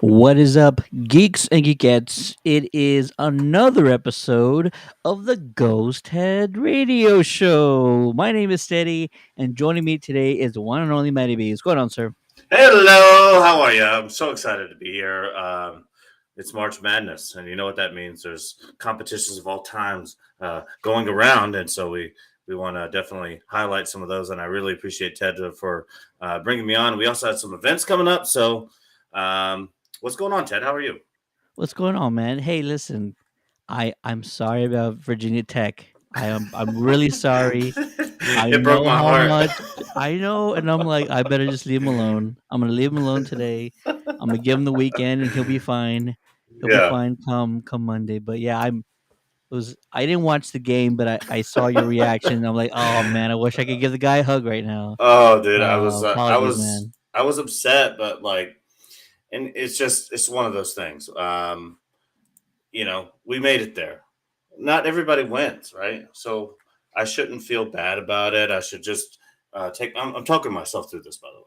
What is up, geeks and geekettes? It is another episode of the Ghosthead Radio Show. My name is Steady, and joining me today is the one and only Matty B. What's going on, sir? Hello, how are you? I'm so excited to be here. It's March Madness, and you know what that means. There's competitions of all times going around, and so we want to definitely highlight some of those. And I really appreciate Ted for bringing me on. We also had some events coming up. So, what's going on, Ted? How are you? What's going on, man? Hey, listen, I'm sorry about Virginia Tech. I'm really sorry. I It broke know my how heart. much I know, and I'm like, I better just leave him alone. I'm gonna leave him alone today. I'm gonna give him the weekend, and he'll be fine. He'll be Yeah. fine come Monday. But yeah, I didn't watch the game, but I saw your reaction. I'm like, oh man, I wish I could give the guy a hug right now. Oh, dude, I was Apologies, man. I was upset, but and it's one of those things. We made it there. Not everybody wins, right? So I shouldn't feel bad about it. I should just take. I'm talking myself through this, by the way.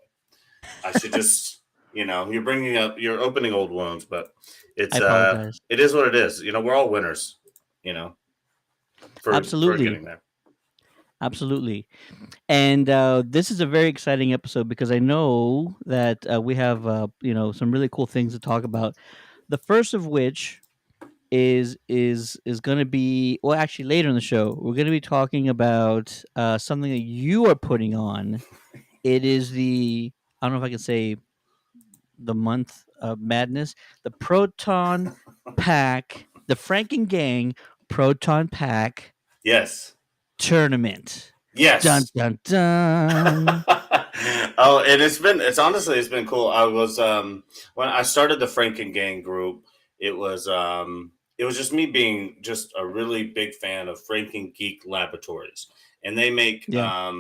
I should just, you're opening old wounds, but I apologize. it is what it is. We're all winners. You know, for Absolutely, getting there. absolutely. And this is a very exciting episode because I know that we have some really cool things to talk about. The first of which is going to be, well, actually later in the show we're going to be talking about something that you are putting on. It is the, I don't know if I can say, the month of madness, the Proton Pack, the Frankengang Proton Pack Yes. Tournament. Dun Yes. dun dun. Oh, and it's been cool. I was when I started the Frankengang group, it was just me being just a really big fan of Franken Geek Laboratories, and they make Yeah.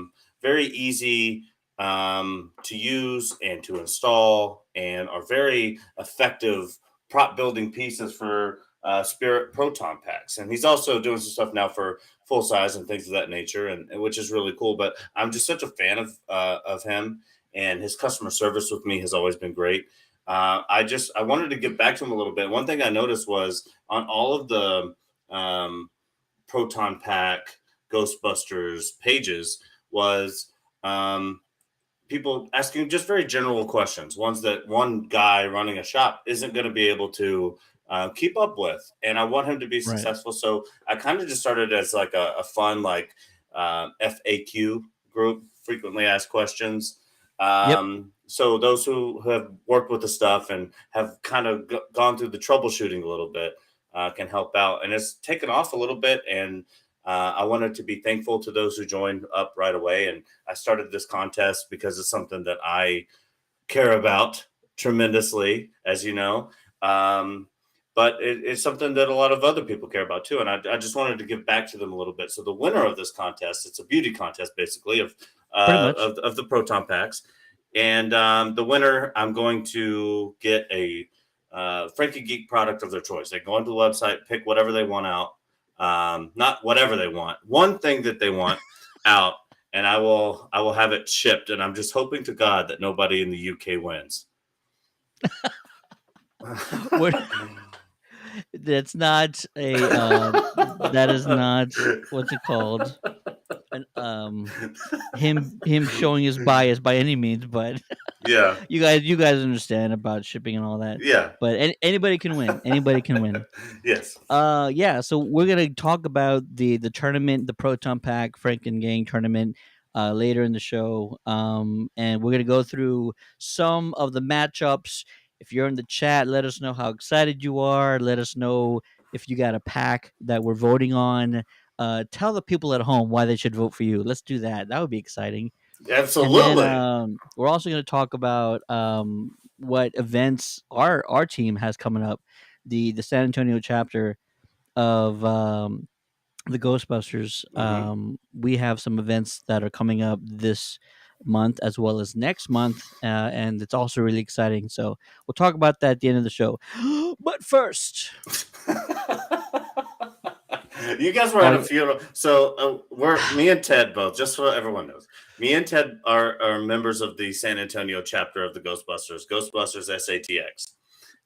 very easy to use and to install, and are very effective prop building pieces for Spirit Proton packs. And he's also doing some stuff now for full size and things of that nature, and which is really cool. But I'm just such a fan of him, and his customer service with me has always been great. I wanted to get back to him a little bit. One thing I noticed was on all of the Proton Pack Ghostbusters pages was people asking just very general questions, ones that one guy running a shop isn't going to be able to keep up with. And I want him to be Right. successful. So I kind of just started as like a fun, FAQ group, frequently asked questions. Yep. So those who have worked with the stuff and have kind of gone through the troubleshooting a little bit can help out. And it's taken off a little bit. And I wanted to be thankful to those who joined up right away. And I started this contest because it's something that I care about tremendously, as you know. But it's something that a lot of other people care about too. And I just wanted to give back to them a little bit. So the winner of this contest, it's a beauty contest basically Pretty much. of the Proton packs. And the winner, I'm going to get a Frankie Geek product of their choice. They go onto the website, pick whatever they want out. Not whatever they want, one thing that they want out, and I will have it shipped. And I'm just hoping to God that nobody in the UK wins. What? That's not a. That is not, what's it called? Him showing his bias by any means, but Yeah. you guys understand about shipping and all that. Yeah. But anybody can win. Anybody can win. Yes. Yeah. So we're gonna talk about the tournament, the Proton Pack Frankengang tournament, later in the show. And we're gonna go through some of the matchups. If you're in the chat, let us know how excited you are. Let us know if you got a pack that we're voting on. Tell the people at home why they should vote for you. Let's do that. That would be exciting. And then Absolutely. we're also going to talk about what events our team has coming up. The San Antonio chapter. of the Ghostbusters, Hmm. we have some events that are coming up this month as well as next month, and it's also really exciting. So we'll talk about that at the end of the show. But first, You guys were at are a funeral, so we're me and Ted both. Just so everyone knows, me and Ted are members of the San Antonio chapter of the Ghostbusters, Ghostbusters SATX.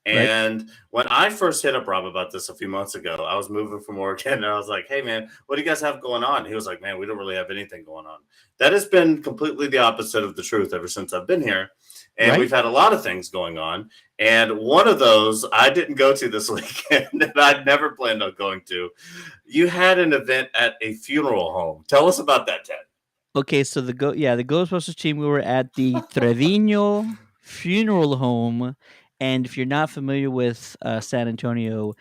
right? And when I first hit up Rob about this a few months ago, I was moving from Oregon and I was like, hey, man, what do you guys have going on? He was like, man, we don't really have anything going on. That has been completely the opposite of the truth ever since I've been here. And Right? we've had a lot of things going on. And one of those I didn't go to this weekend and I'd never planned on going to. You had an event at a funeral home. Tell us about that, Ted. Okay, so the Ghostbusters team, we were at the Trevino Funeral Home, and if you're not familiar with San Antonio,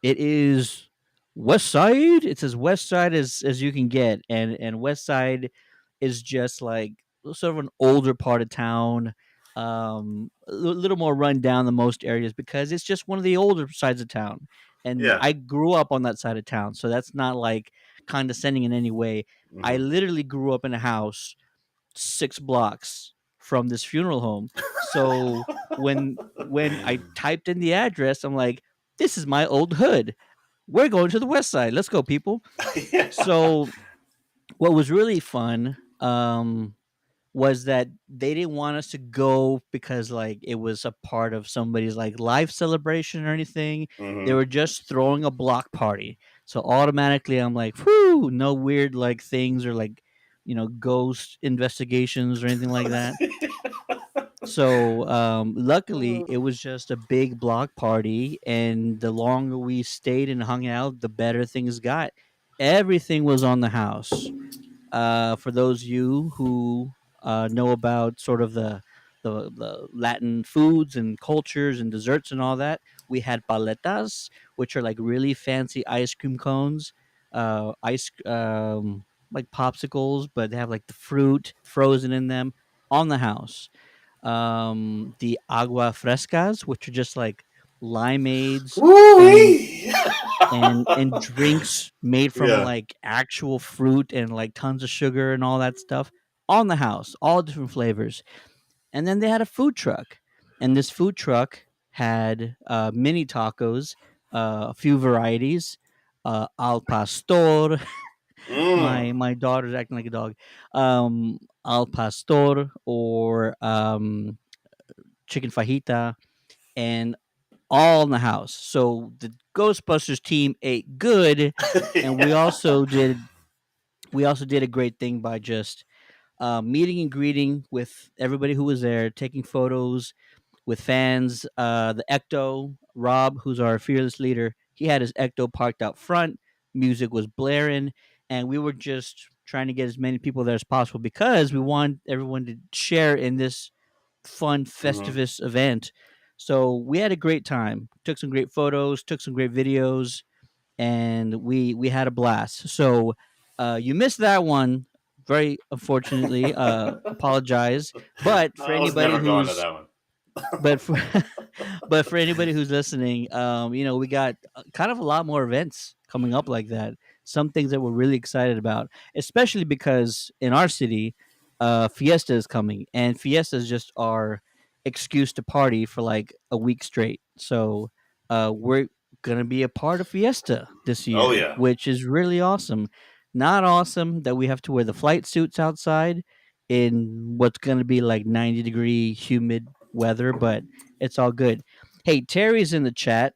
it is West Side. It's as West Side as you can get, and West Side is just like sort of an older part of town, little more run down than most areas because it's just one of the older sides of town. And Yeah. I grew up on that side of town, so that's not like condescending in any way. I Hmm. literally grew up in a house 6 blocks from this funeral home. So when I typed in the address, I'm like, "This is my old hood. We're going to the west side. Let's go, people." Yeah. So what was really fun was that they didn't want us to go because like it was a part of somebody's like life celebration or anything. They Hmm. were just throwing a block party. So automatically I'm like, whew, no weird like things or like, ghost investigations or anything like that. So luckily it was just a big block party, and the longer we stayed and hung out, the better things got. Everything was on the house. For those of you who know about sort of the Latin foods and cultures and desserts and all that, we had paletas, which are like really fancy ice cream cones, ice like popsicles, but they have like the fruit frozen in them on the house. The agua frescas, which are just like limeades and Woo-wee! drinks made from Yeah. like actual fruit and like tons of sugar and all that stuff on the house, all different flavors. And then they had a food truck, and this food truck had mini tacos, a few varieties, al pastor. my Mm. my daughter's acting like a dog. Al pastor or chicken fajita, and all in the house. So the Ghostbusters team ate good, and we Yeah. also did a great thing by just meeting and greeting with everybody who was there, taking photos with fans. The Ecto Rob, who's our fearless leader, he had his Ecto parked out front. Music was blaring, and we were just trying to get as many people there as possible because we want everyone to share in this fun Hmm. festivus event. So we had a great time. Took some great photos, took some great videos, and we had a blast. So you missed that one. Very unfortunately, apologize. But for I was anybody never going to who's that one. but for but for anybody who's listening, we got kind of a lot more events coming up like that. Some things that we're really excited about, especially because in our city, Fiesta is coming, and Fiesta is just our excuse to party for like a week straight. So we're gonna be a part of Fiesta this Oh year, yeah. which is really awesome. Not awesome that we have to wear the flight suits outside in what's gonna be like 90-degree humid weather, but it's all good. Hey, Terry's in the chat.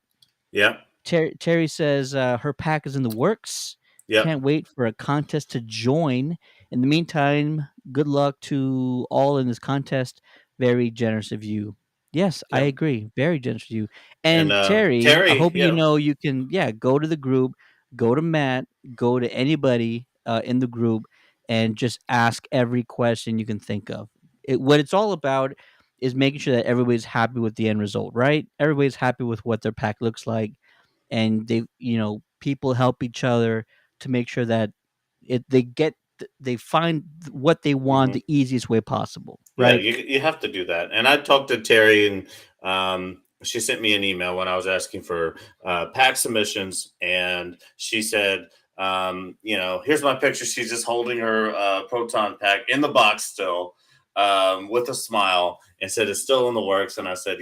Yep. Terry says her pack is in the works. Yep. Can't wait for a contest to join. In the meantime, good luck to all in this contest. Very generous of you. Yes, I Yep. agree. Very generous of you. And And Terry, I Terry, hope you yeah. know you can, yeah, go to the group, go to Matt, go to anybody in the group, and just ask every question you can think of. What it's all about is making sure that everybody's happy with the end result, right? Everybody's happy with what their pack looks like, and people help each other to make sure that they find what they want Hmm. the easiest way possible, Yeah, right? you have to do that. And I talked to Terry and she sent me an email when I was asking for pack submissions, and she said, here's my picture. She's just holding her proton pack in the box still, with a smile, and said it's still in the works. And I said,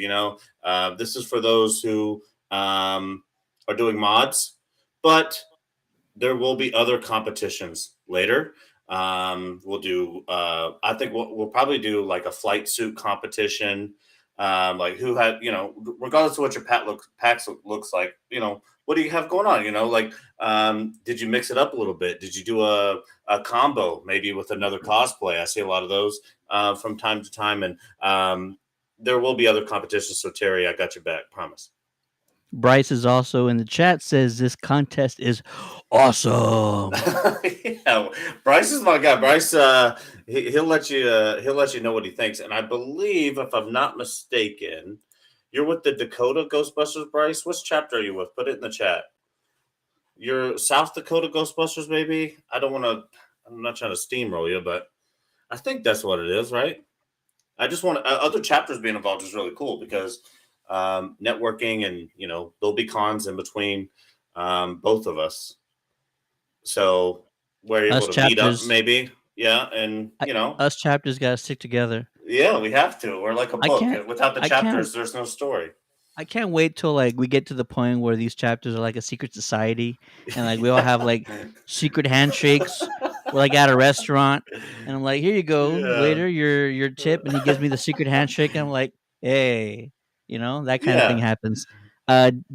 this is for those who are doing mods, but there will be other competitions later. We'll do. I think we'll probably do like a flight suit competition. Like who had, regardless of what your packs looks like, what do you have going on? Like, did you mix it up a little bit? Did you do a combo maybe with another cosplay? I see a lot of those from time to time, and there will be other competitions. So Terry, I got your back, promise. Bryce is also in the chat, says this contest is awesome. Yeah, Bryce is my guy. Bryce, he'll let you know what he thinks. And I believe, if I'm not mistaken, you're with the Dakota Ghostbusters, Bryce. Which chapter are you with? Put it in the chat. You're South Dakota Ghostbusters, maybe. I'm not trying to steamroll you, but I think that's what it is, right? I just want other chapters being involved is really cool because networking, and there'll be cons in between both of us. So we're able Us to meet up, chapters, maybe. Yeah, and us chapters got to stick together. yeah, we have to. We're like a I book. can't, Without the I can't, chapters, there's no story. I can't wait till like we get to the point where these chapters are like a secret society, and like we all have like secret handshakes. We're like at a restaurant, and I'm like, "Here you go, Yeah. waiter, your tip," and he gives me the secret handshake, and I'm like, "Hey," that kind of thing Yeah. happens.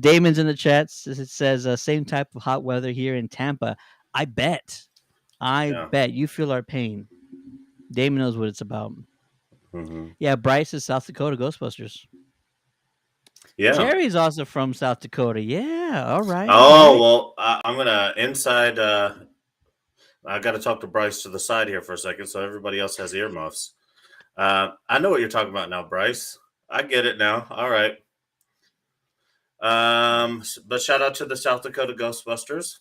Damon's in the chat. It says same type of hot weather here in Tampa. I bet, I Yeah. bet you feel our pain. Damon knows what it's about. Hmm. Yeah, Bryce is South Dakota Ghostbusters. Yeah. Jerry's also from South Dakota. Yeah. All right. All Oh, right. well, I'm going to inside. I got to talk to Bryce to the side here for a second so everybody else has earmuffs. I know what you're talking about now, Bryce. I get it now. All right. But shout out to the South Dakota Ghostbusters.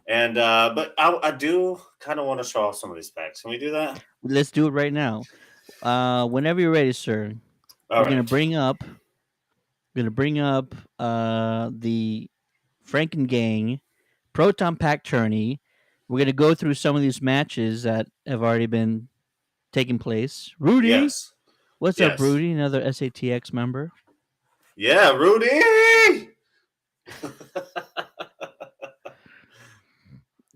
And but I do kind of want to show off some of these packs. Can we do that? Let's do it right now. Whenever you're ready, sir. All We're gonna right. bring up. We're gonna bring up the Frankengang Proton Pack Tourney. We're gonna go through some of these matches that have already been taking place. Rudy, Yes. what's up, Yes. Rudy? Another SATX member. Yeah, Rudy.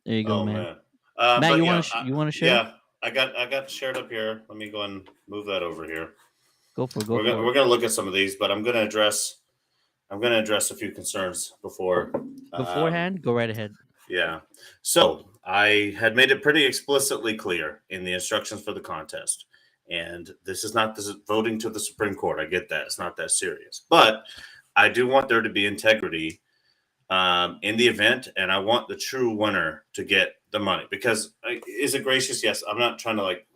There you go, Oh man. man. Matt, But you yeah, want to you want to share? yeah, I got shared up here. Let me go and move that over here. Go for it. Go We're gonna for it. we're gonna look at some of these, but I'm gonna address a few concerns before. Um, Beforehand, go right ahead. yeah. So I had made it pretty explicitly clear in the instructions for the contest, and this is not voting to the Supreme Court. I get that it's not that serious, but I do want there to be integrity in the event, and I want the true winner to get the money. Because is it gracious? Yes. I'm not trying to like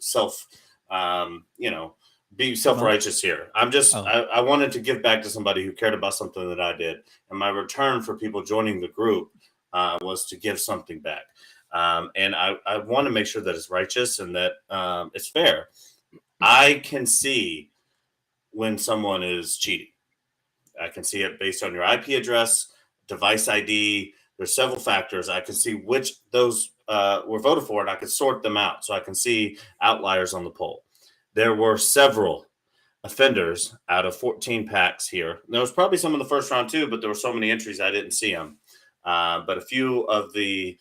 be Promote. self-righteous here. I'm just Oh, I wanted to give back to somebody who cared about something that I did, and my return for people joining the group was to give something back. And I want to make sure that it's righteous and that it's fair. I can see when someone is cheating. I can see it based on your IP address, device ID. There's several factors. I can see which those were voted for, and I can sort them out. So I can see outliers on the poll. There were several offenders out of 14 packs here. There was probably some in the first round too, but there were so many entries I didn't see them. But a few of the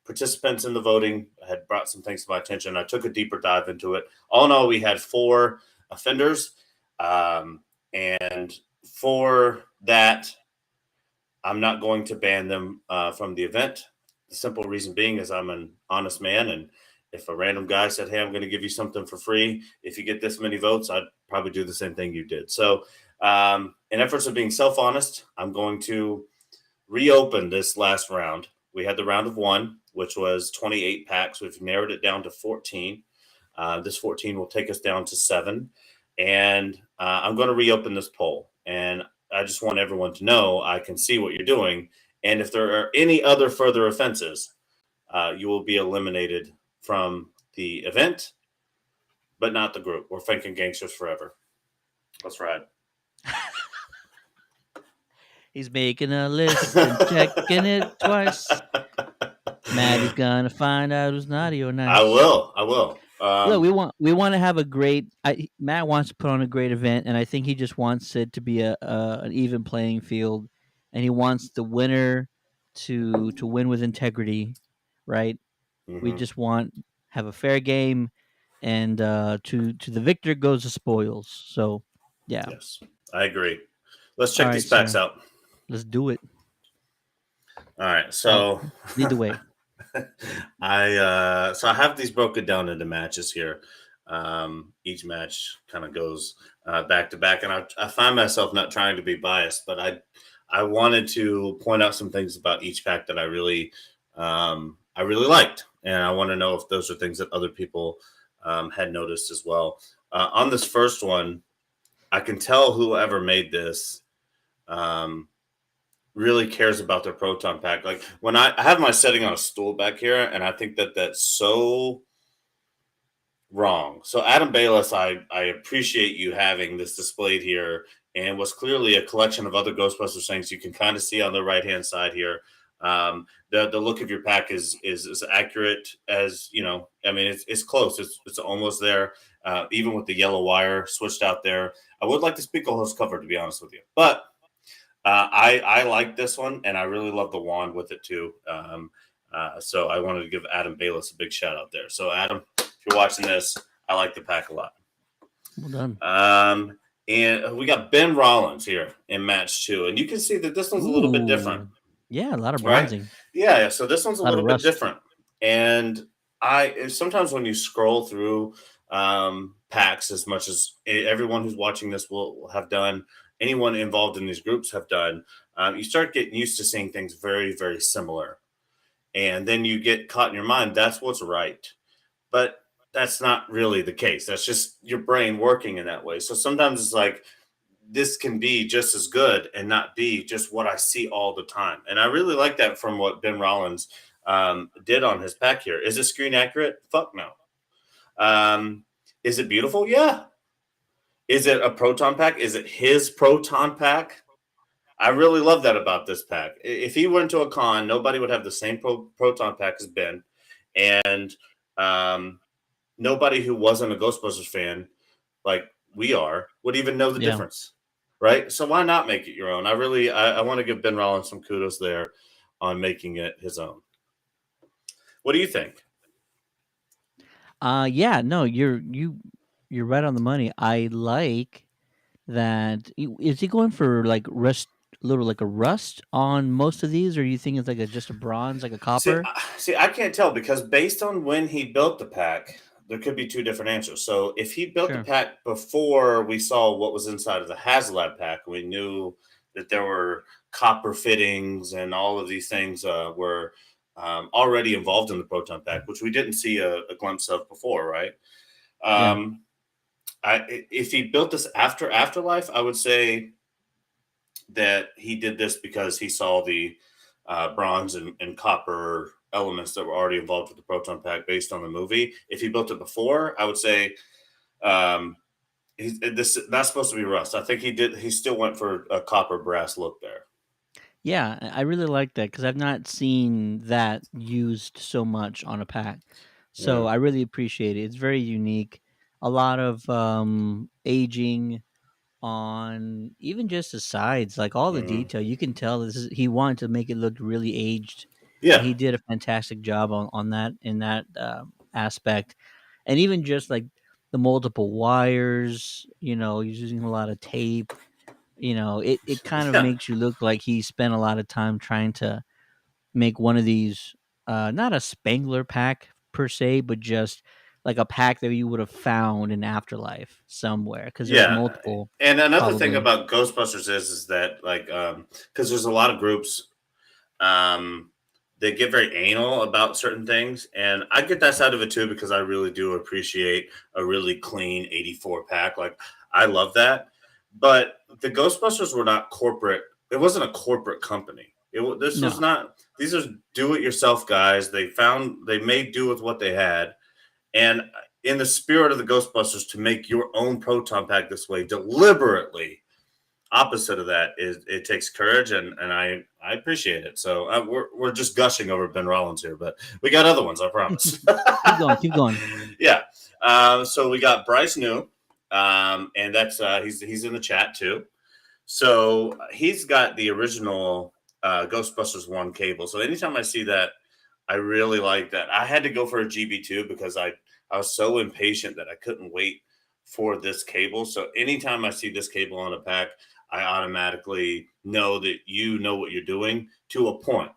participants in the voting had brought some things to my attention. I took a deeper dive into it. All in all, we had 4 offenders. And for that, I'm not going to ban them from the event. The simple reason being is I'm an honest man. And if a random guy said, hey, I'm going to give you something for free, if you get this many votes, I'd probably do the same thing you did. So in efforts of being self-honest, I'm going to reopen this last round. We had the round of 1, which was 28 packs. We've narrowed it down to 14. This 14 will take us down to 7. And I'm going to reopen this poll. And I just want everyone to know I can see what you're doing. And if there are any other further offenses, you will be eliminated from the event, but not the group. We're Frankengang Gangsters forever. That's right. He's making a list and checking it twice. Maddie's gonna find out who's naughty or I nice. will. I will. Look, we want to have a great. Matt wants to put on a great event, and I think he just wants it to be a an even playing field, and he wants the winner to win with integrity, right? We Mhm. just want have a fair game, and to the victor goes the spoils. So, yeah. Yes, I agree. Let's All check right, these packs sir. out. Let's do it. All right, Uh, so Lead the way. I have these broken down into matches here. Each match kind of goes back to back, and I find myself not trying to be biased, but I wanted to point out some things about each pack that I really liked, and I want to know if those are things that other people had noticed as well. On this first one, I can tell whoever made this. Um, really cares about their proton pack. Like when I have my setting on a stool back here, and I think that that's so wrong. So Adam Bayless, I appreciate you having this displayed here, and was clearly a collection of other Ghostbusters things. You can kind of see on the right hand side here. The look of your pack is as accurate as you know. I mean, it's close. It's almost there. Even with the yellow wire switched out there, I would like the Speaker host cover to be honest with you, but I like this one, and I really love the wand with it too. So I wanted to give Adam Bayless a big shout out there. So Adam, if you're watching this, I like the pack a lot. Well done. And we got Ben Rollins here in match 2, and you can see that this one's a little bit different, Ooh, yeah, a lot of right? bronzing, Yeah. So this one's a a lot of little bit rust. different, and I sometimes when you scroll through packs, as much as everyone who's watching this will have done, anyone involved in these groups have done, you start getting used to seeing things very, very similar. And then you get caught in your mind, that's what's right. But that's not really the case. That's just your brain working in that way. So sometimes it's like, this can be just as good and not be just what I see all the time. And I really like that from what Ben Rollins did on his pack here. Is it screen accurate? Fuck no. Is it beautiful? Yeah. Is it a proton pack? Is it his proton pack? I really love that about this pack. If he went to a con, nobody would have the same proton pack as Ben, and um, nobody who wasn't a Ghostbusters fan, like we are, would even know the Yeah. difference, right? So why not make it your own? I want to give Ben Rollins some kudos there on making it his own. What do you think? Yeah, no, you're right on the money. I like that. Is he going for like rust, little like a rust on most of these, or you think it's like a just a bronze, like a copper? See, I can't tell because based on when he built the pack, there could be two different answers. So if he built the Sure. pack before we saw what was inside of the HasLab pack, we knew that there were copper fittings and all of these things were already involved in the proton pack, which we didn't see a glimpse of before, right? Yeah. Um, if he built this after Afterlife, I would say that he did this because he saw the bronze and copper elements that were already involved with the proton pack based on the movie. If he built it before, I would say um, this not supposed to be rust. I think he did. He still went for a copper brass look there. Yeah, I really like that because I've not seen that used so much on a pack. So Yeah. I really appreciate it. It's very unique. A lot of aging on even just the sides, like all the Hmm. detail. You can tell he wanted to make it look really aged, and Yeah. he did a fantastic job on that in that aspect. And even just like the multiple wires, he's using a lot of tape. It kind of Yeah. makes you look like he spent a lot of time trying to make one of these, not a Spangler pack per se, but just like a pack that you would have found in Afterlife somewhere because there's Yeah. multiple, And another thing probably. about Ghostbusters is that like because there's a lot of groups um they get very anal about certain things, and I get that side of it too because I really do appreciate a really clean 84 pack. Like I love that, but the Ghostbusters were not corporate. It wasn't a corporate company. This was No. not. These are do it yourself guys. They made do with what they had, and in the spirit of the Ghostbusters to make your own proton pack this way deliberately, opposite of that is it takes courage, and I appreciate it. So we're just gushing over Ben Rollins here, but we got other ones, I promise. Keep going, keep going. Yeah. So we got Bryce New, and that's he's in the chat too. So he's got the original Ghostbusters 1 cable. So anytime I see that, I really like that. I had to go for a GB2 because I was so impatient that I couldn't wait for this cable. So anytime I see this cable on a pack, I automatically know that you know what you're doing to a point.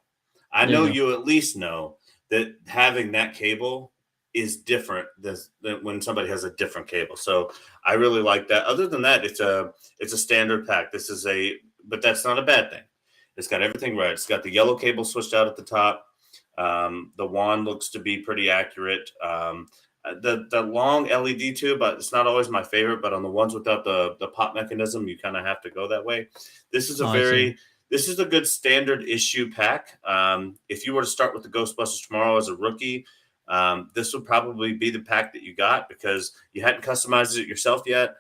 I There know you go. you at least know that having that cable is different than when somebody has a different cable. So I really like that. Other than that, it's a standard pack. But that's not a bad thing. It's got everything right. It's got the yellow cable switched out at the top. The wand looks to be pretty accurate. The long LED tube, but it's not always my favorite. But on the ones without the pop mechanism, you kind of have to go that way. This is Oh, I see. this is a good standard issue pack. If you were to start with the Ghostbusters tomorrow as a rookie, this would probably be the pack that you got because you hadn't customized it yourself yet.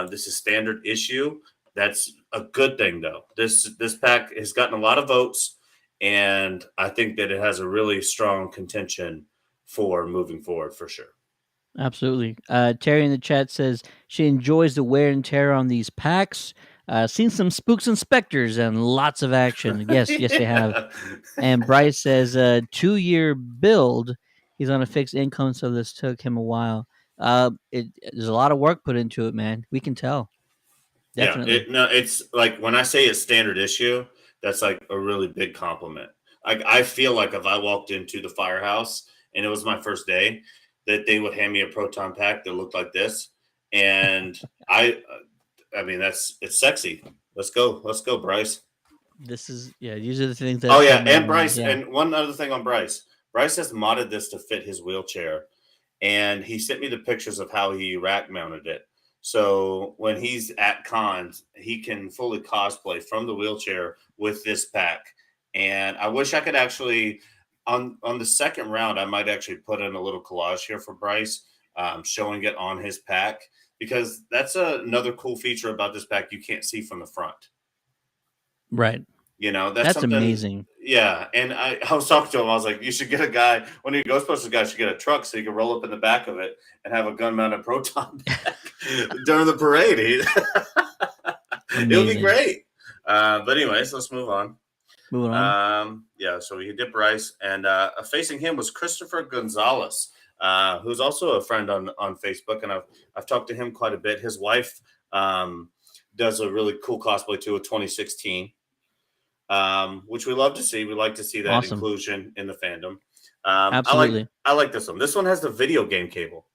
This is standard issue. That's a good thing, though. This pack has gotten a lot of votes, and I think that it has a really strong contention for moving forward for sure. Absolutely. Terry in the chat says she enjoys the wear and tear on these packs. Seen some spooks and specters and lots of action. Yes, yes, they have. Yeah. And Bryce says 2-year build. He's on a fixed income, so this took him a while. There's a lot of work put into it, man. We can tell. Yeah, Definitely. it's like when I say it's standard issue, that's like a really big compliment. Like I feel like if I walked into the firehouse and it was my first day, that they would hand me a proton pack that looked like this, and I mean it's sexy. Let's go, Bryce. This is yeah. These are the things Oh that yeah, come and in. Bryce, Yeah. and one other thing on Bryce. Bryce has modded this to fit his wheelchair, and he sent me the pictures of how he rack mounted it. So when he's at cons, he can fully cosplay from the wheelchair with this pack. And I wish I could actually on the second round, I might actually put in a little collage here for Bryce, showing it on his pack because that's another cool feature about this pack you can't see from the front. Right. That's That's something. amazing. Yeah, and I was talking to him. I was like, you should get a guy. One of your Ghostbusters guys should get a truck so you can roll up in the back of it and have a gun mounted proton pack during the parade. It would be Amazing. great. But anyways, let's move on. Moving on. Yeah, so he did Bryce, and facing him was Christopher Gonzalez, who's also a friend on Facebook, and I've talked to him quite a bit. His wife does a really cool cosplay too, a 2016. Which we love to see. We like to see that Awesome. inclusion in the fandom. Absolutely. I like this one. This one has the video game cable.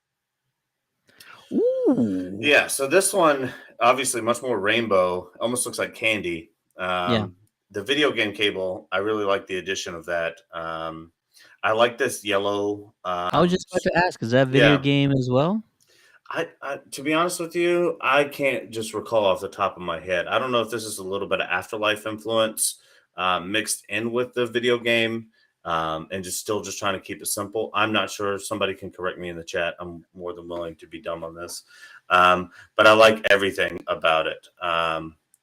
Ooh. Yeah, so this one obviously much more rainbow. Almost looks like candy. Yeah. The video game cable, I really like the addition of that. I like this yellow. I was just about to ask, is that video Yeah, game as well? to be honest with you, I can't just recall off the top of my head. I don't know if this is a little bit of Afterlife influence mixed in with the video game, and just trying to keep it simple. I'm not sure. Somebody can correct me in the chat. I'm more than willing to be dumb on this, but I like everything about it.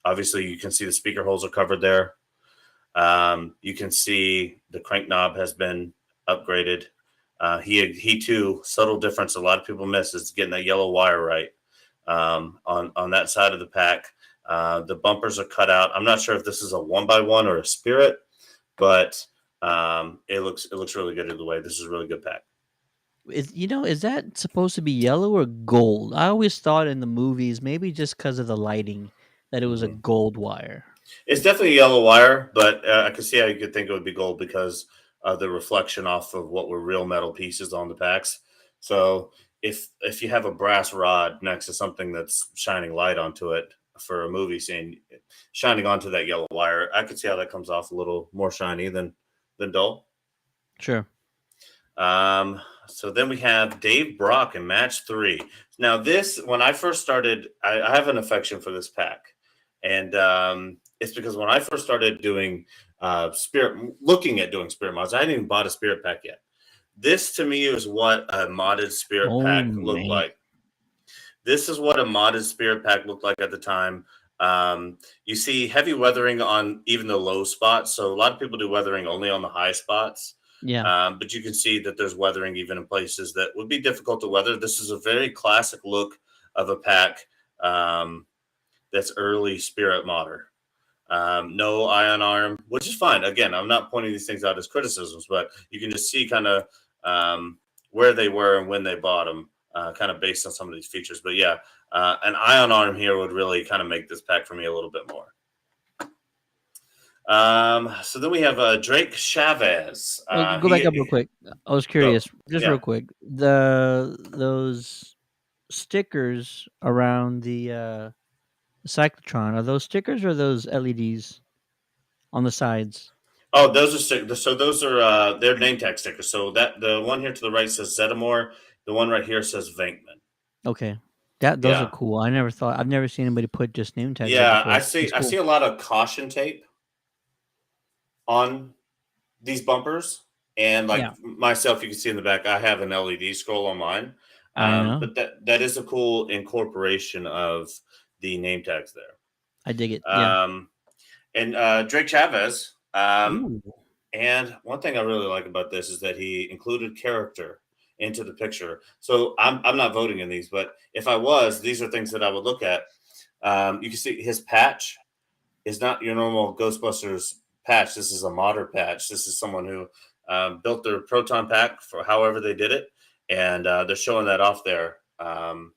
Obviously, you can see the speaker holes are covered there. You can see the crank knob has been upgraded. He too, subtle difference a lot of people miss is getting that yellow wire right on that side of the pack. The bumpers are cut out. I'm not sure if this is a 1x1 or a Spirit, but it looks really good either way. This is a really good pack. Is that supposed to be yellow or gold? I always thought in the movies, maybe just because of the lighting, that it was a Mhm. gold wire. It's definitely a yellow wire, but I can see how you could think it would be gold because of the reflection off of what were real metal pieces on the packs. So if you have a brass rod next to something that's shining light onto it for a movie scene, shining onto that yellow wire, I could see how that comes off a little more shiny than dull. Sure. So then we have Dave Brock in match 3. Now this, when I first started, I have an affection for this pack, and it's because when I first started doing looking at doing spirit mods, I hadn't even bought a spirit pack yet. This to me is what a modded spirit Oh pack looked man. like. This is what a modded spirit pack looked like at the time. You see heavy weathering on even the low spots. So a lot of people do weathering only on the high spots. Yeah. But you can see that there's weathering even in places that would be difficult to weather. This is a very classic look of a pack that's early Spirit modder. No ion arm, which is fine. Again, I'm not pointing these things out as criticisms, but you can just see kind of where they were and when they bought them, kind of based on some of these features. But yeah, an ion arm here would really kind of make this pack for me a little bit more. So then we have Drake Chavez. Go back up real quick. I was Go. curious, just Yeah. real quick. Those stickers around the cyclotron, are those stickers or those LEDs on the sides? Oh, those are so those are they're name tag stickers. So that the one here to the right says Zetamore. The one right here says Venkman. Okay. Those are Yeah. cool. I've never seen anybody put just name tags there Yeah, before. That's I cool. see a lot of caution tape on these bumpers, and like Yeah, myself, you can see in the back, I have an LED scroll on mine. I know. But that is a cool incorporation of the name tags there. I dig it. Yeah. And Drake Chavez. Ooh. And one thing I really like about this is that he included character into the picture. So I'm not voting in these, but if I was, these are things that I would look at. You can see his patch is not your normal Ghostbusters patch. This is a modder patch. This is someone who built their proton pack for however they did it, and they're showing that off there on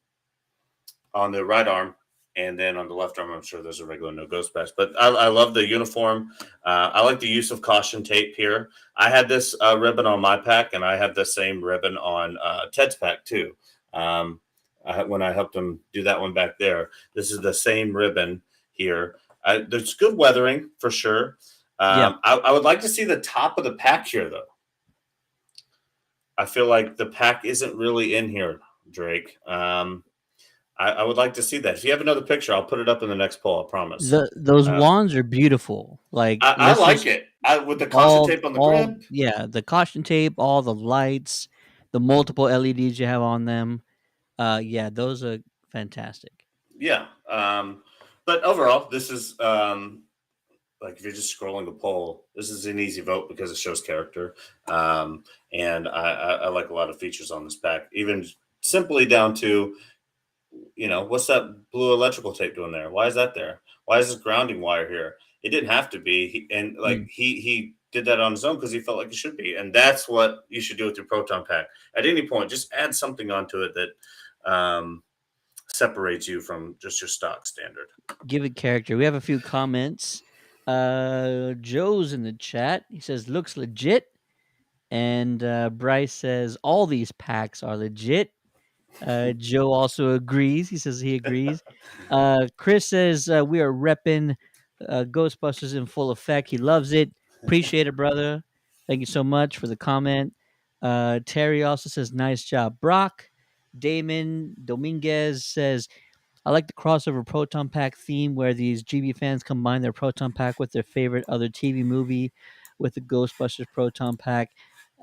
the right arm. And then on the left arm, I'm sure there's a regular no ghost patch. But I love the uniform. I like the use of caution tape here. I had this ribbon on my pack, and I have the same ribbon on Ted's pack too. When I helped him do that one back there, this is the same ribbon here. There's good weathering for sure. Yeah. I would like to see the top of the pack here, though. I feel like the pack isn't really in here, Drake. I would like to see that. If you have another picture, I'll put it up in the next poll. I promise. Those Uh, wands are beautiful. Like, I let's like just it. With the caution tape on the grip. yeah, the caution tape, all the lights, the multiple LEDs you have on them. Yeah, those are fantastic. Yeah. But overall, this is like if you're just scrolling the poll, this is an easy vote because it shows character. And I like a lot of features on this pack, even simply down to, what's that blue electrical tape doing there? Why is that there? Why is this grounding wire here? It didn't have to be. He did that on his own because he felt like it should be. And that's what you should do with your proton pack. At any point, just add something onto it that separates you from just your stock standard. Give it character. We have a few comments. Joe's in the chat. He says looks legit, and Bryce says all these packs are legit. Joe also agrees. He says he agrees. Chris says we are repping Ghostbusters in full effect. He loves it. Appreciate it, brother. Thank you so much for the comment. Terry also says nice job, Brock. Damon Dominguez says I like the crossover proton pack theme where these GB fans combine their proton pack with their favorite other TV movie with the Ghostbusters proton pack.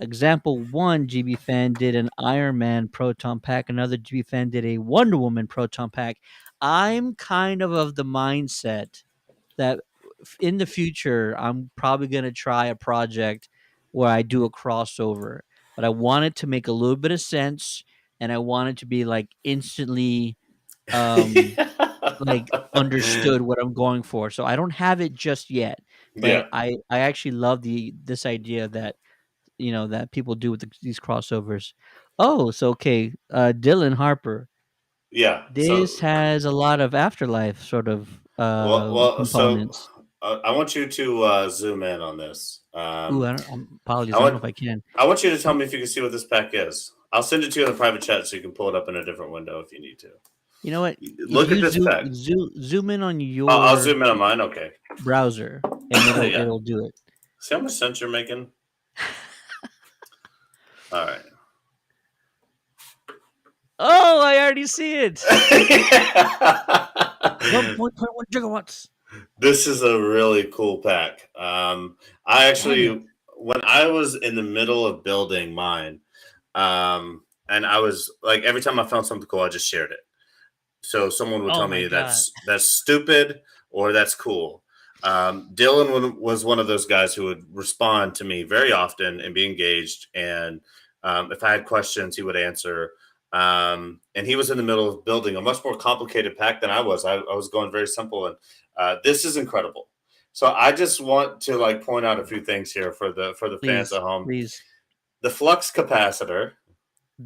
Example one GB fan did an Iron Man proton pack, another GB fan did a Wonder Woman proton pack. I'm kind of the mindset that in the future, I'm probably going to try a project where I do a crossover, but I want it to make a little bit of sense and I want it to be like instantly um like understood what I'm going for. So I don't have it just yet, but Yeah. I actually love this idea that that people do with these crossovers. Oh, so okay, Dylan Harper. Yeah. This has a lot of afterlife sort of So components. I want you to zoom in on this. Ooh, apologies. I I don't know want if I can. I want you to tell me if you can see what this pack is. I'll send it to you in the private chat so you can pull it up in a different window if you need to. You know what? If Look at you this pack. zoom in on I'll your zoom in on mine. Okay. browser, and Yeah. it'll do it. See how much sense you're making? All right. Oh, I already see it. 1.1 gigawatts. This is a really cool pack. I actually, when I was in the middle of building mine, and I was like, every time I found something cool, I just shared it. So someone would Oh tell my me god. that's stupid or that's cool. Dylan was one of those guys who would respond to me very often and be engaged. And if I had questions, he would answer. And he was in the middle of building a much more complicated pack than I was. I was going very simple, and this is incredible. So I just want to like point out a few things here for the fans Please, at home. please. The flux capacitor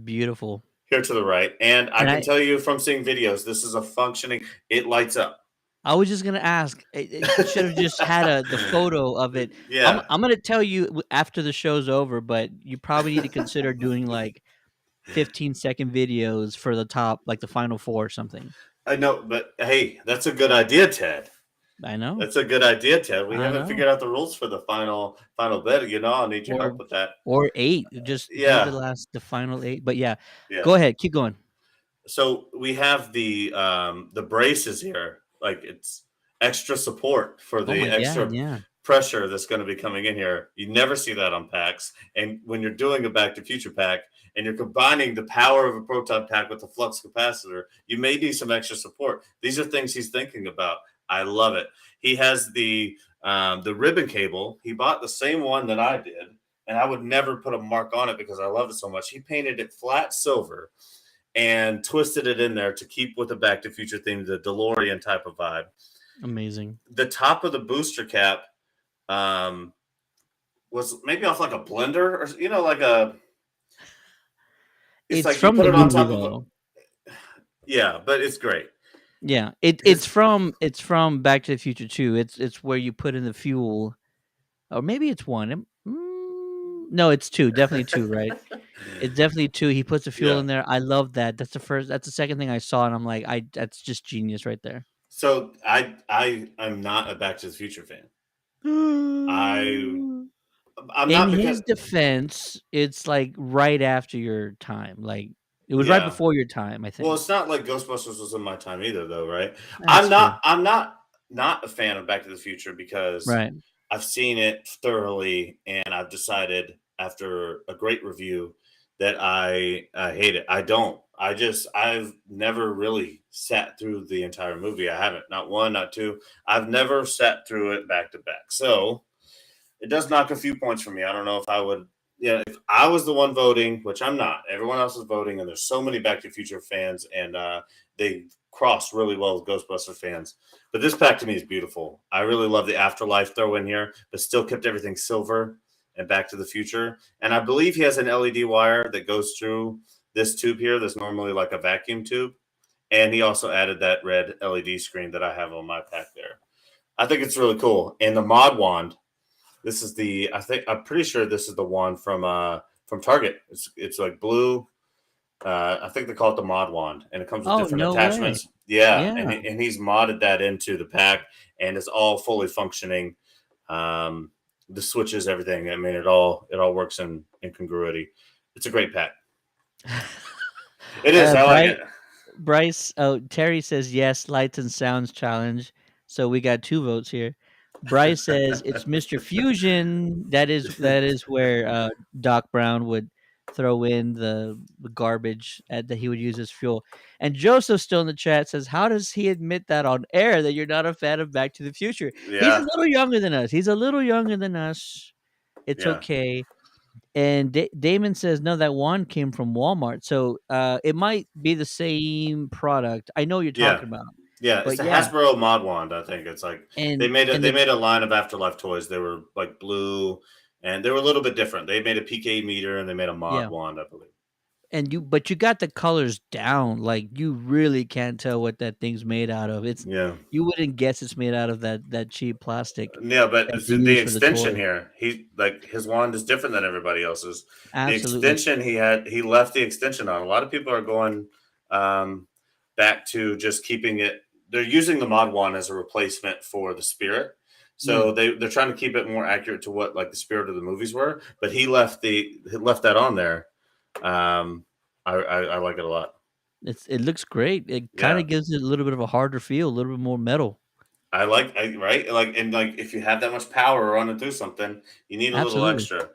Beautiful. here to the right, and I And can I tell you from seeing videos, this is a functioning. It lights up. I was just gonna ask. It should have just had the photo of it. Yeah. I'm gonna tell you after the show's over, but you probably need to consider doing like 15-second videos for the top, like the final four or something. I know, but hey, that's a good idea, Ted. I know, That's a good idea, Ted. We I haven't know. figured out the rules for the final bit. I'll need your Or help with that. or eight. Just do Yeah, the final eight. But yeah, yeah. go ahead, keep going. So we have the braces here. Like it's extra support for Oh the my god, extra yeah, pressure that's going to be coming in here. You never see that on packs. And when you're doing a Back to Future pack and you're combining the power of a proton pack with the flux capacitor, you may need some extra support. These are things he's thinking about. I love it. He has the ribbon cable. He bought the same one that I did, and I would never put a mark on it because I love it so much. He painted it flat silver and twisted it in there to keep with the Back to Future theme, the DeLorean type of vibe. amazing. The top of the booster cap um, was maybe off like a blender or like a. It's It's like you from put the it on movie top of a. though. Yeah, but it's great. Yeah, His it's from Back to the Future 2. It's where you put in the fuel, or maybe it's one. No, it's two. Definitely two, right? It's definitely two. He puts the fuel yeah. in there. I love that. That's the first. That's the second thing I saw, and I'm like, I that's just genius right there. So I'm not a Back to the Future fan. I I'm In not because his defense, it's like right after your time. Like it was right yeah. before your time, I Well, think. it's not like Ghostbusters was in my time either, though, right? That's true. I'm not a fan of Back to the Future because Right. I've seen it thoroughly, and I've decided after a great review that I hate it. I don't. I've never really sat through the entire movie. I haven't. Not one, not two. I've never sat through it back to back. So it does knock a few points for me. I don't know if I would. Yeah, if I was the one voting, which I'm not, everyone else is voting, and there's so many Back to the Future fans, and they cross really well with Ghostbuster fans. But this pack to me is beautiful. I really love the afterlife throw in here, but still kept everything silver and Back to the Future. And I believe he has an LED wire that goes through this tube here. That's normally like a vacuum tube, and he also added that red LED screen that I have on my pack there. I think it's really cool. And the mod wand, this is I'm pretty sure this is the one from Target. It's like blue. I think they call it the mod wand, and it comes with Oh, different no way. attachments. Yeah, Yeah. and he's modded that into the pack, and it's all fully functioning. The switches, everything. I mean, it all works in congruity. It's a great pack. It is. I like Bryce, it. Terry says yes, lights and sounds challenge. So we got two votes here. Bryce says it's Mr. Fusion. That is where Doc Brown would throw in the garbage that he would use as fuel. And Joseph still in the chat says, "How does he admit that on air that you're not a fan of Back to the Future?" He's a Yeah, little younger than us. He's a little younger than us. It's yeah, okay. And Damon says, "No, that one came from Walmart, so it might be the same product." I know what you're yeah. talking about, Yeah, it's but the yeah, Hasbro mod wand. I think it's like and they made a line of Afterlife toys. They were like blue, and they were a little bit different. They made a PK meter and they made a mod yeah, wand, I believe. but you got the colors down. Like you really can't tell what that thing's made out of. Yeah, You wouldn't guess it's made out of that cheap plastic yeah, but that it's they the use for the extension toy. here. He like his wand is different than everybody else's. The Absolutely, extension he left the extension on. A lot of people are going um, back to just keeping it. They're using the mod wand as a replacement for the spirit. So mm, they're trying to keep it more accurate to what like the spirit of the movies were, but he left that on there. Um, I like it a lot. it looks great. It kind Yeah, of gives it a little bit of a harder feel, a little bit more metal. right like and like if you have that much power running through something, you need a little Absolutely, extra.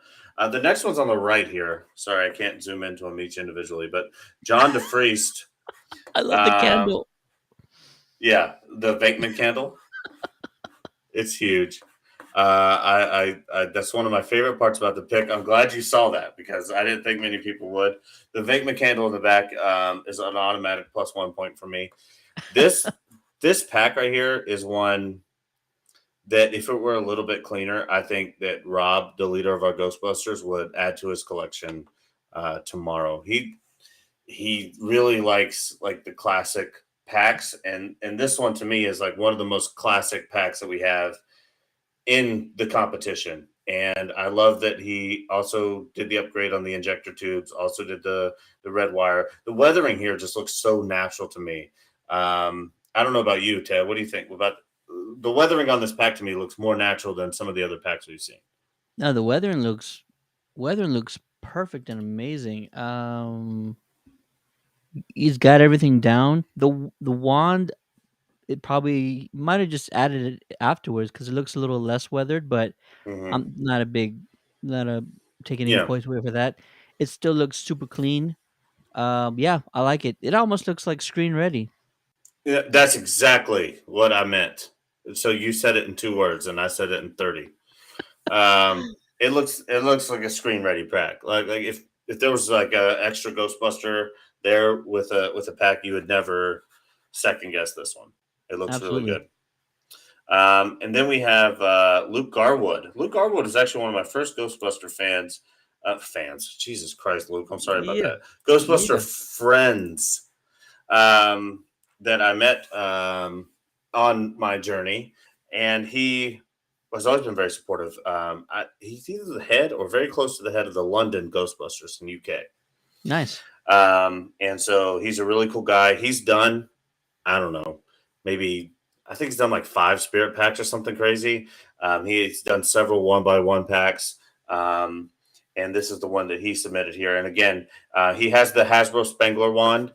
The next one's on the right here. Sorry, I can't zoom into them each individually, but John DeFriest. I love the Um, candle. Yeah, the Venkman candle. It's huge. That's one of my favorite parts about the pick. I'm glad you saw that because I didn't think many people would. The Venkman candle in the back is an automatic +1 point for me. This this pack right here is one that if it were a little bit cleaner, I think that Rob, the leader of our Ghostbusters, would add to his collection tomorrow. He really likes like the classic packs, and this one to me is like one of the most classic packs that we have in the competition. And I love that he also did the upgrade on the injector tubes, also did the red wire. The weathering here just looks so natural to me. I don't know about you, Ted. What do you think about the weathering on this pack? To me, looks more natural than some of the other packs we've seen. No, the weathering looks perfect and amazing. He's got everything down. The wand, it probably might have just added it afterwards because it looks a little less weathered, but Hmm. I'm not a taking any Yeah. points away for that. It still looks super clean. Yeah, I like it. It almost looks like screen ready. Yeah, that's exactly what I meant. So you said it in 2 words, and I said it in 30. It looks like a screen ready pack. Like if there was like a extra Ghostbuster there with a pack, you would never second guess this one. It looks really Absolutely. good. And then we have Luke Garwood. Luke Garwood is actually one of my first Ghostbuster fans. Fans, Jesus Christ, Luke. I'm sorry about Yeah. that. Ghostbuster Yeah. friends um, that I met on my journey, and he has always been very supportive. He's either the head or very close to the head of the London Ghostbusters in UK, Nice. and so he's a really cool guy. He's done, I don't know, maybe I think he's done like 5 spirit packs or something crazy. He's done several 1 by 1 packs. Um, and this is the one that he submitted here. And again, he has the Hasbro Spengler wand,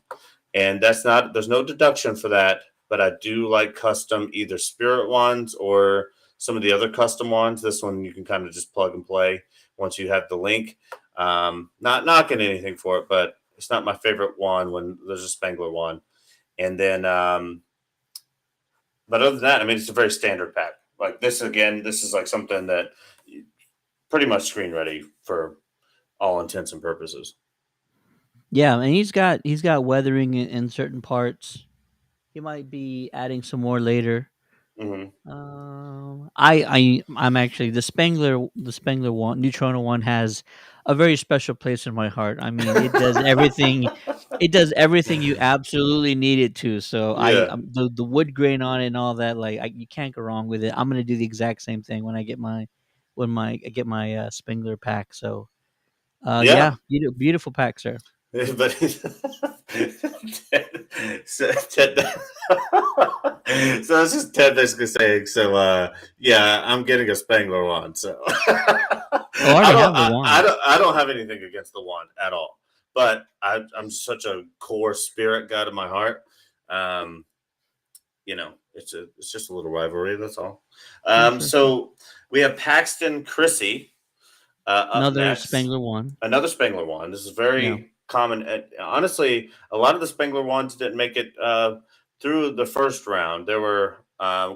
and that's not there's no deduction for that, but I do like custom either spirit wands or some of the other custom wands. This one you can kind of just plug and play once you have the link. Not knocking anything for it, but it's not my favorite wand when there's a Spengler wand. And then but other than that, I mean, it's a very standard pack. Like this again, this is like something that pretty much screen ready for all intents and purposes. Yeah, and he's got weathering in certain parts. He might be adding some more later. Hmm. I'm actually the Spengler one, Neutrona one has a very special place in my heart. I mean, it does everything. It does everything you absolutely need it to. So Yeah, the wood grain on it and all that, like you can't go wrong with it. I'm gonna do the exact same thing when I get my Spengler pack. So yeah. yeah, beautiful pack, sir. But Ted, so it's just Ted basically saying, so yeah, I'm getting a Spangler wand. So Oh, I already have the wand. I don't have anything against the wand at all. But I'm such a core spirit guy to my heart. Um, it's just a little rivalry. That's all. Sure, sure, sure. So we have Paxton Chrissy up Another next. Spengler one. Another Spengler wand. This is Yeah, very common. Honestly, a lot of the Spengler wands didn't make it through the first round. There were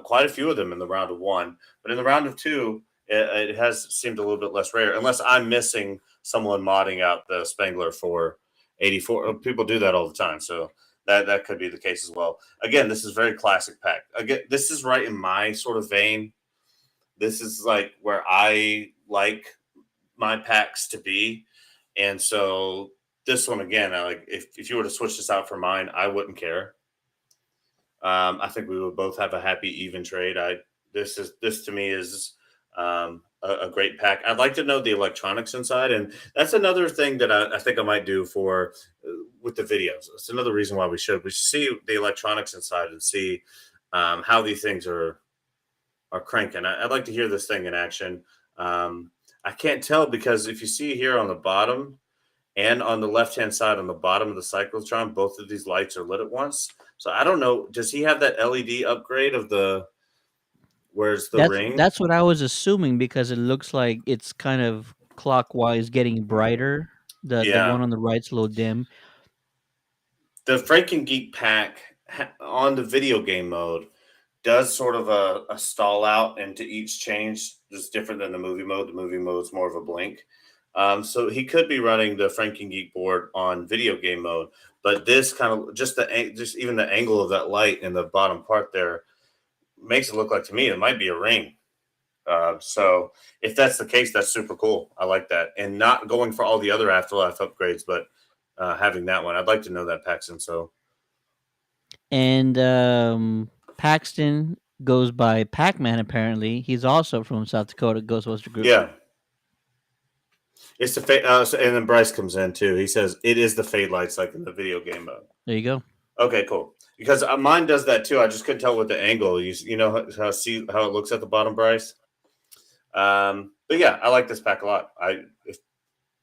quite a few of them in the round of one, but in the round of two, it has seemed a little bit less rare. Unless I'm missing someone modding out the Spengler for 84. People do that all the time, so that could be the case as well. Again, this is very classic pack. Again, this is right in my sort of vein. This is like where I like my packs to be. And so this one again, I like if you were to switch this out for mine, I wouldn't care. I think we would both have a happy even trade. This to me is a great pack. I'd like to know the electronics inside, and that's another thing that I think I might do for with the videos. It's another reason why we should see the electronics inside and see how these things are cranking. I'd like to hear this thing in action. I can't tell because if you see here on the bottom and on the left hand side on the bottom of the cyclotron, both of these lights are lit at once. So I don't know. Does he have that LED upgrade of the where's the ring? that's what I was assuming because it looks like it's kind of clockwise getting brighter. The Yeah. one on the right's a little dim. The Frankengeek pack on the video game mode does sort of a stall out into each change, just different than the movie mode. The movie mode is more of a blink. So he could be running the Franken Geek board on video game mode, but this kind of just even the angle of that light in the bottom part there makes it look like to me it might be a ring. So if that's the case, that's super cool. I like that, and not going for all the other Afterlife upgrades, but having that one. I'd like to know that, Paxton. So And Paxton goes by Pac-Man. Apparently, he's also from South Dakota Ghostbuster Group. yeah, it's the and then Bryce comes in too. He says it is the fade lights like in the video game mode. There you go. Okay, cool. Because mine does that too. I just couldn't tell with the angle. You know how it looks at the bottom, Bryce. But yeah, I like this pack a lot.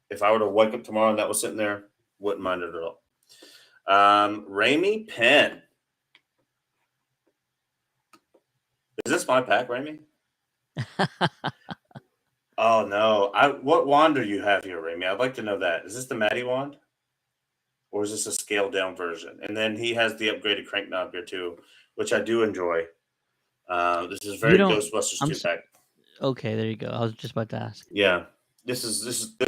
If I were to wake up tomorrow and that was sitting there, wouldn't mind it at all. Raimi Penn. Is this my pack, Raimi? Oh no! What wand do you have here, Raimi? I'd like to know that. Is this the Matty wand, or is this a scaled down version? And then he has the upgraded crank knob here too, which I do enjoy. This is very Ghostbusters 2 pack. Okay, there you go. I was just about to ask. Yeah, this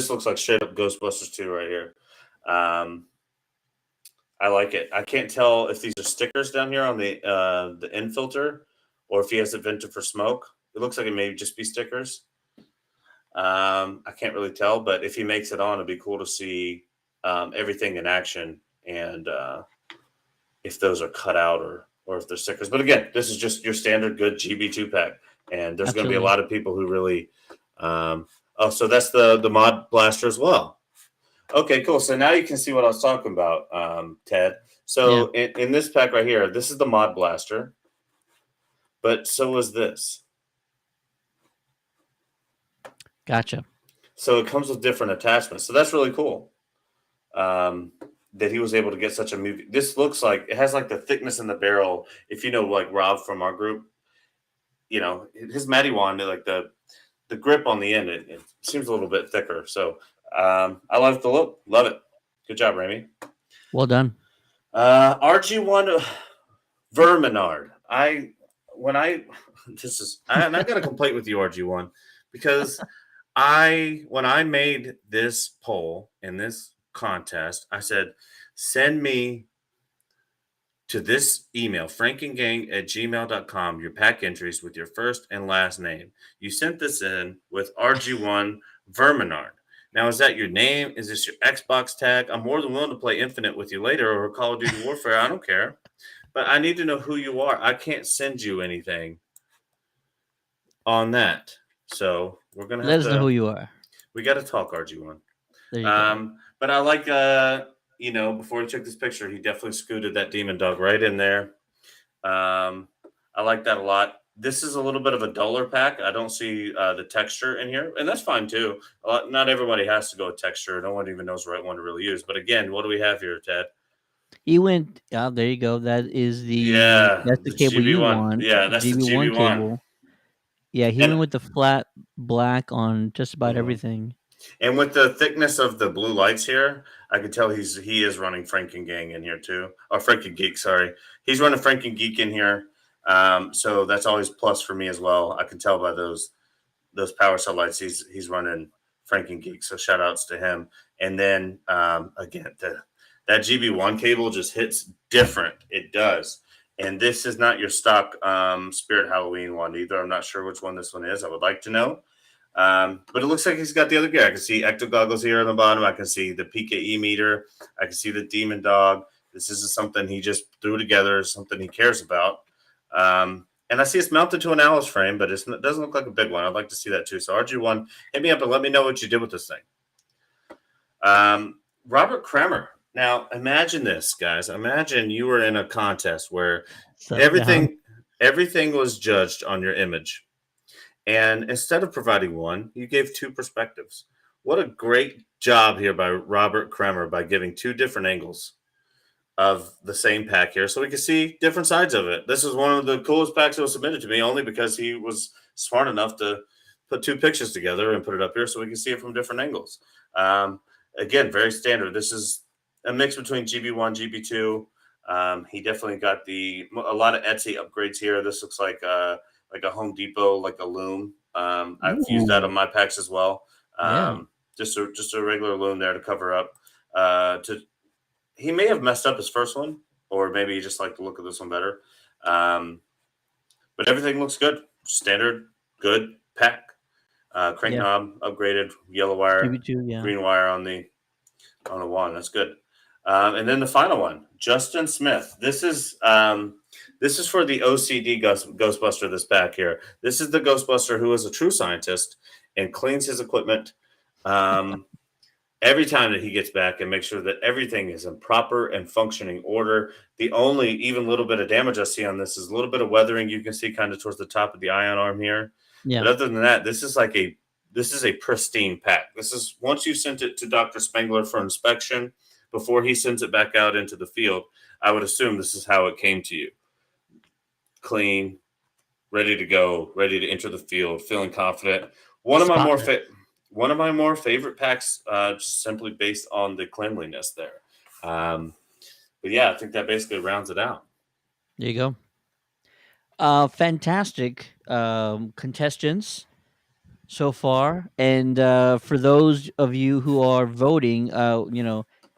looks like straight up Ghostbusters 2 right here. I like it. I can't tell if these are stickers down here on the end filter, or if he has it vented for smoke. It looks like it may just be stickers. I can't really tell, but if he makes it on, it'd be cool to see everything in action, and if those are cut out or if they're stickers. But again, this is just your standard good GB2 pack, and there's going to be a lot of people who really. So that's the mod blaster as well. Okay, cool. So now you can see what I was talking about, Ted. So in this pack right here, this is the mod blaster, but so is this. Gotcha. So it comes with different attachments. So that's really cool. That he was able to get such a movie. This looks like it has like the thickness in the barrel. If you know, like Rob from our group, you know, his Matty wand, like the grip on the end, it seems a little bit thicker. So I love the look. Love it. Good job, Raimi. Well done. RG1 Verminard. I got a complaint with you, RG1, because when I made this poll in this contest, I said, send me to this email, frankengang@gmail.com, your pack entries with your first and last name. You sent this in with RG1 Verminard. Now, is that your name? Is this your Xbox tag? I'm more than willing to play Infinite with you later or Call of Duty Warfare. I don't care. But I need to know who you are. I can't send you anything on that. So we're going to have to. Let us know who you are. We got to talk, RG1. There you go. But I like, before he took this picture, he definitely scooted that demon dog right in there. I like that a lot. This is a little bit of a duller pack. I don't see the texture in here, and that's fine too. Not everybody has to go with texture. No one even knows the right one to really use. But again, what do we have here, Ted? He went. Oh, there you go. That is that's the cable GB1. you want. Yeah, that's the GB1 cable. Yeah, he went with the flat black on just about everything. And with the thickness of the blue lights here, I can tell he is running Frankengang in here too. Or Franken Geek, sorry. He's running Franken Geek in here. So that's always plus for me as well. I can tell by those power cell lights he's running Franken Geek. So shout outs to him. And then again, that GB1 cable just hits different. It does. And this is not your stock Spirit Halloween one either. I'm not sure which one this one is. I would like to know. But it looks like he's got the other gear. I can see Ecto goggles here on the bottom. I can see the PKE meter. I can see the Demon Dog. This isn't something he just threw together. It's something he cares about. And I see it's mounted to an Alice frame, but it doesn't look like a big one. I'd like to see that too. So RG1, hit me up and let me know what you did with this thing. Robert Kremer. Now, imagine this, guys. Imagine you were in a contest where everything was judged on your image. And instead of providing one, you gave two perspectives. What a great job here by Robert Kremer by giving two different angles of the same pack here so we can see different sides of it. This is one of the coolest packs that was submitted to me only because he was smart enough to put two pictures together and put it up here so we can see it from different angles. Again, very standard. This is a mix between GB1, GB2. He definitely got a lot of Etsy upgrades here. This looks like a Home Depot, like a loom. I've used that on Ooh, my packs as well. yeah, Just a regular loom there to cover up. To He may have messed up his first one, or maybe he just liked the look of this one better. Um, but everything looks good. Standard, good pack. Crank yeah. knob upgraded, yellow wire, QB2, yeah. green wire on the wand. That's good. And then the final one, Justin Smith. This is for the OCD Ghostbuster. This back here. This is the Ghostbuster who is a true scientist and cleans his equipment every time that he gets back and makes sure that everything is in proper and functioning order. The only even little bit of damage I see on this is a little bit of weathering. You can see kind of towards the top of the ion arm here. Yeah. But other than that, this is a pristine pack. This is once you sent it to Dr. Spengler for inspection before he sends it back out into the field. I would assume this is how it came to you: clean, ready to go, ready to enter the field, feeling confident. One of my more Spotless. one of my more favorite packs, just simply based on the cleanliness there. Um, but yeah, I think that basically rounds it out. There you go. Fantastic contestants so far. And for those of you who are voting,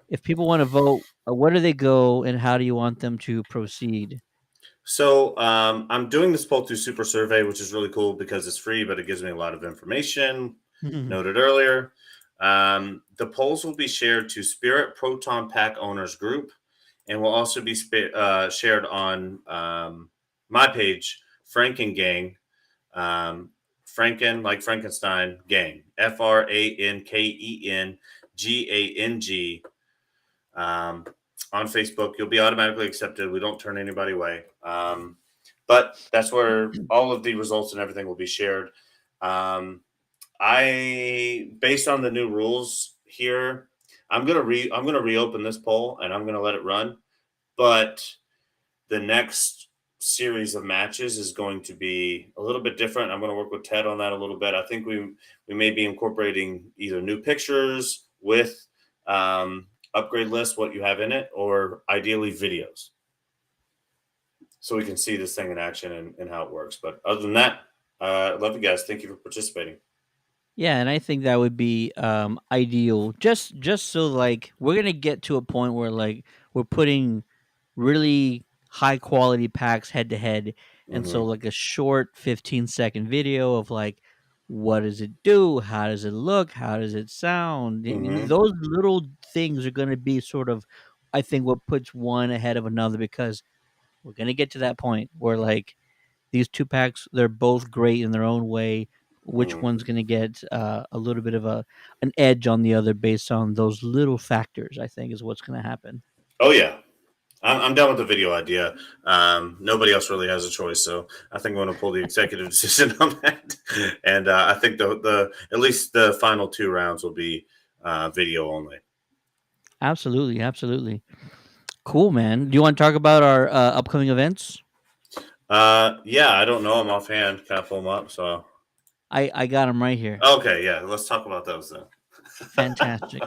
if people want to vote, where do they go and how do you want them to proceed? So I'm doing this poll through Super Survey, which is really cool because it's free, but it gives me a lot of information. Noted earlier. The polls will be shared to Spirit Proton Pack Owners Group and will also be shared on my page, Frankengang, Franken like Frankenstein gang, FrankenGang, on Facebook. You'll be automatically accepted. We don't turn anybody away. But that's where all of the results and everything will be shared. Based on the new rules here, I'm gonna reopen this poll and I'm gonna let it run. But the next series of matches is going to be a little bit different. I'm going to work with Ted on that a little bit. I think we may be incorporating either new pictures with upgrade list, what you have in it, or ideally videos, so we can see this thing in action and how it works. But other than that, love you guys. Thank you for participating. Yeah, and I think that would be ideal. Just so like we're gonna get to a point where like we're putting really high quality packs head to head, and so Mm-hmm. like a short 15-second video of like what does it do, how does it look, how does it sound. I mean, Mm-hmm. those little things are gonna be sort of, I think, what puts one ahead of another because we're gonna get to that point where like these two packs, they're both great in their own way. Which Mm-hmm. one's going to get a little bit of an edge on the other based on those little factors? I think is what's going to happen. Oh yeah, I'm down with the video idea. Nobody else really has a choice, so I think I'm going to pull the executive decision on that. And I think the at least the final two rounds will be video only. Absolutely, absolutely. Cool, man. Do you want to talk about our upcoming events? Yeah, I don't know them offhand. Can I pull them up? So I got them right here. okay, yeah, let's talk about those then. Fantastic.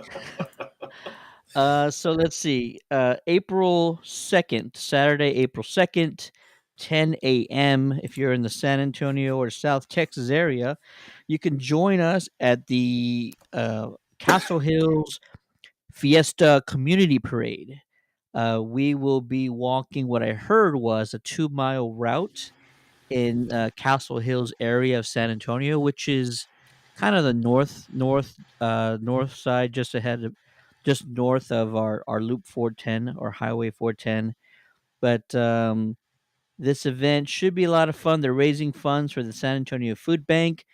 So let's see. April 2nd, Saturday, April 2nd, 10 a.m. If you're in the San Antonio or South Texas area, you can join us at the Castle Hills Fiesta Community Parade. We will be walking what I heard was a 2 mile route in Castle Hills area of San Antonio, which is kind of the north side, just north of our Loop 410 or Highway 410. But this event should be a lot of fun. They're raising funds for the San Antonio Food Bank,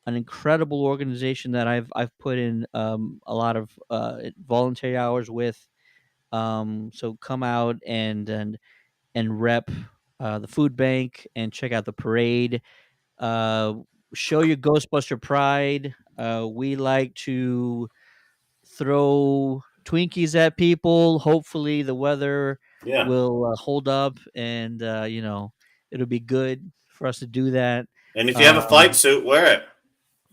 an incredible organization that I've put in a lot of voluntary hours with. So come out and rep the food bank and check out the parade. Uh, Show your Ghostbuster pride. We like to throw Twinkies at people. Hopefully, the weather Yeah, will hold up, and it'll be good for us to do that. and if you have a flight Um, suit, wear it.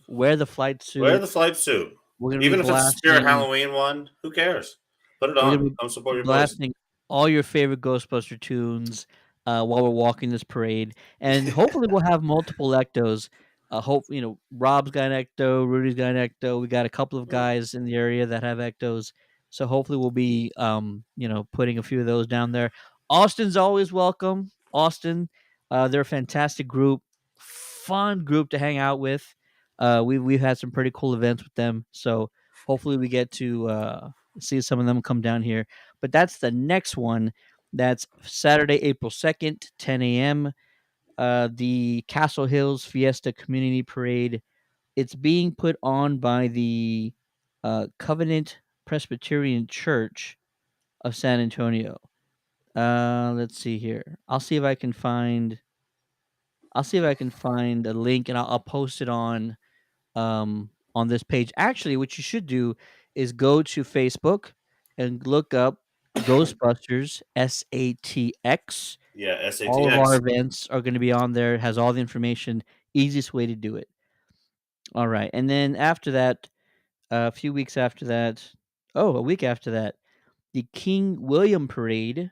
Wear the flight Wear suit. the flight suit, We're gonna be even if it's a Spirit blasting. Halloween one. Who cares? Put it We're gonna on. be Come support your boys. blasting all your favorite Ghostbuster tunes while we're walking this parade, and hopefully we'll have multiple ectos. Hope Rob's got an ecto, Rudy's got an ecto. We got a couple of Mm. guys in the area that have ectos, so hopefully we'll be putting a few of those down there. Austin's always welcome. Austin, they're a fantastic group, fun group to hang out with. We've had some pretty cool events with them, so hopefully we get to see some of them come down here. But that's the next one. That's Saturday, April 2nd, 10 a.m. The Castle Hills Fiesta Community Parade. It's being put on by the Covenant Presbyterian Church of San Antonio. Let's see here. I'll see if I can find a link, and I'll post it on this page. Actually, what you should do is go to Facebook and look up Ghostbusters SATX. Yeah, All of our SATX. events are going to be on there. It has all the information. Easiest way to do it. All right, and then after that, a few weeks after that, a week after that, the King William Parade,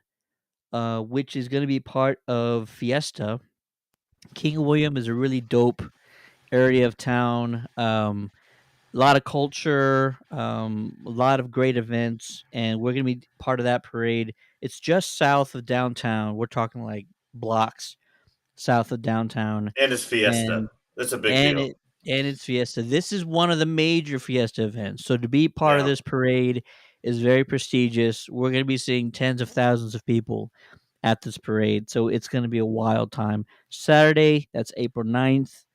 which is going to be part of Fiesta. King William is a really dope area of town. A lot of culture, a lot of great events, and we're gonna be part of that parade. It's just south of downtown. We're talking like blocks south of downtown, And it's Fiesta. and That's a big and deal. it and it's Fiesta. This is one of the major Fiesta events. So to be part of Yeah. this parade is very prestigious. We're gonna be seeing tens of thousands of people at this parade, so it's gonna be a wild time. Saturday, that's April 9th.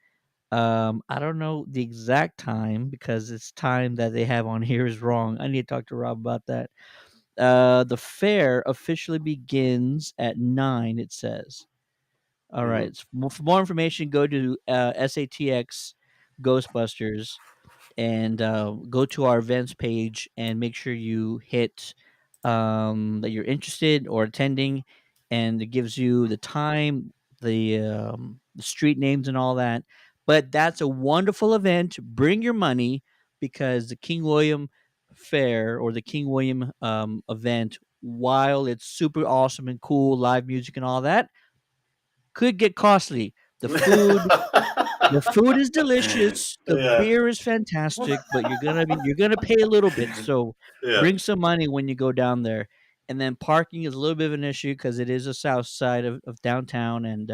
I don't know the exact time because it's time that they have on here is wrong. I need to talk to Rob about that. The fair officially begins at 9, it says. All Hmm. right. For more information, go to SATX Ghostbusters and go to our events page and make sure you hit that you're interested or attending, and it gives you the time, the street names, and all that. But that's a wonderful event. Bring your money because the King William Fair or the King William event, while it's super awesome and cool, live music and all that, could get costly. The food the food is delicious, the Yeah. beer is fantastic, but you're gonna pay a little bit, so Yeah. bring some money when you go down there. And then parking is a little bit of an issue because it is a south side of downtown, and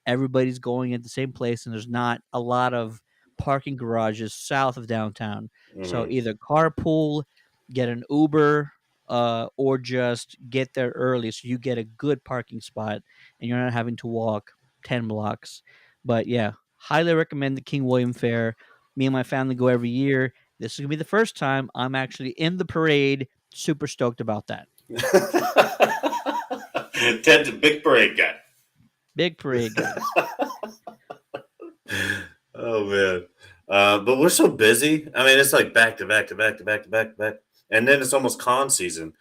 everybody's going at the same place, and there's not a lot of parking garages south of downtown. So Hmm. either carpool, get an Uber, or just get there early so you get a good parking spot and you're not having to walk 10 blocks. But yeah, highly recommend the King William Fair. Me and my family go every year. This is gonna be the first time I'm actually in the parade. Super stoked about that. Ted's a big parade guy. Big parade guy. Oh man. But we're so busy. I mean, it's like back to back to back to back to back to back. And then it's almost con season,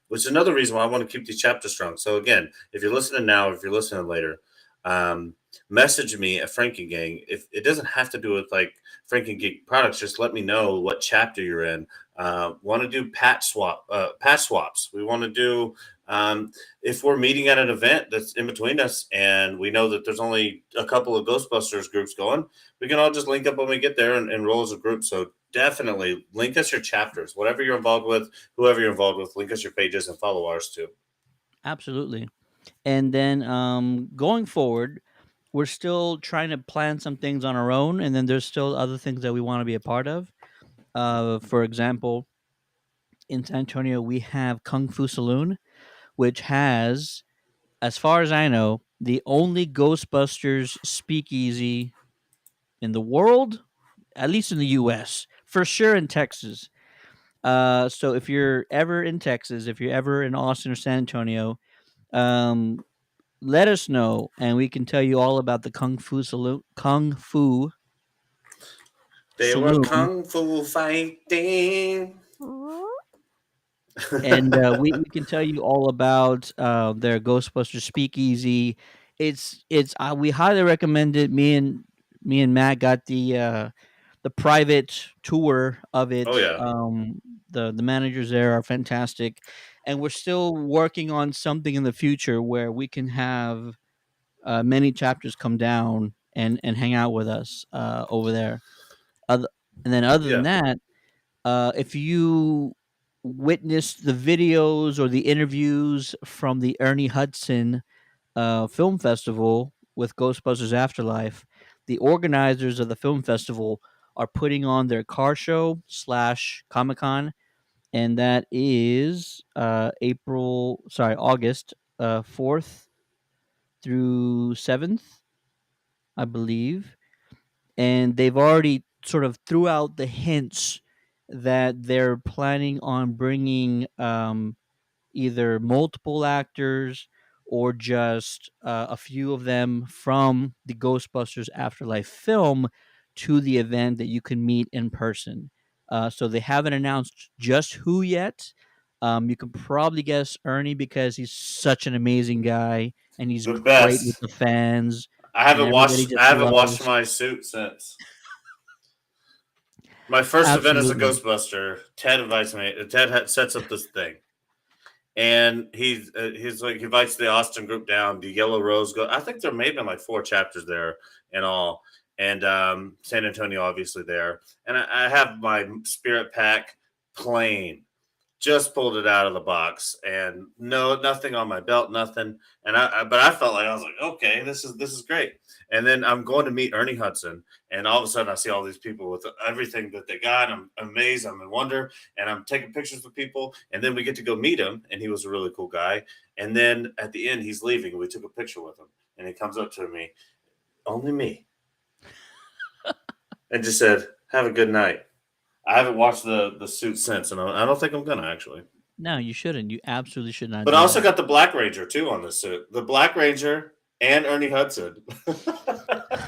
which is another reason why I want to keep these chapters strong. So again, if you're listening now, or if you're listening later, um, message me at Frankengang. If it doesn't have to do with like Frankengang products, just let me know what chapter you're in. Want to do patch swaps. We want to do if we're meeting at an event that's in between us and we know that there's only a couple of Ghostbusters groups going, we can all just link up when we get there and roll as a group. So definitely link us your chapters, whatever you're involved with, whoever you're involved with, link us your pages and follow ours too. Absolutely. And then going forward, we're still trying to plan some things on our own, and then there's still other things that we want to be a part of. For example, in San Antonio, we have Kung Fu Saloon, which has, as far as I know, the only Ghostbusters speakeasy in the world, at least in the U.S., for sure in Texas. So if you're ever in Texas, if you're ever in Austin or San Antonio, um, let us know, and we can tell you all about the Kung Fu Saloon. Kung Fu They were Saloon, kung fu fighting. and we can tell you all about their Ghostbusters Speakeasy. It's we highly recommend it. Me and Matt got the private tour of Oh it. yeah. The managers there are fantastic. and we're still working on something in the future where we can have many chapters come down and hang out with us over there. Other, and then other than Yeah. that, if you witnessed the videos or the interviews from the Ernie Hudson film festival with Ghostbusters Afterlife, the organizers of the film festival are putting on their car show slash Comic Con, and that is August 4th through 7th, I believe. And they've already sort of threw out the hints that they're planning on bringing either multiple actors or just a few of them from the Ghostbusters Afterlife film to the event that you can meet in person. So they haven't announced just who yet. You can probably guess Ernie because he's such an amazing guy and he's The great with best. the fans I and haven't everybody washed. I just haven't washed loves. my suit since my first event as a Absolutely. Ghostbuster. Ted invites me. Sets up this thing, and he's like he invites the Austin group down. The Yellow Rose go. I think there may have been like 4 chapters there in all, and San Antonio obviously there. And I have my spirit pack plain. Just pulled it out of the box, and no, nothing on my belt, nothing. And but I felt like I was like, okay, this is great. And then I'm going to meet Ernie Hudson, and all of a sudden I see all these people with everything that they got. I'm amazed, I'm in wonder, and I'm taking pictures with people. And then we get to go meet him, and he was a really cool guy. And then at the end, he's leaving. We took a picture with him, and he comes up to me, only me, and just said, "Have a good night." I haven't watched the suit since, and I don't think I'm gonna actually. No, you shouldn't. You absolutely should not But I do also that. got the Black Ranger too on this suit. The Black Ranger and Ernie Hudson.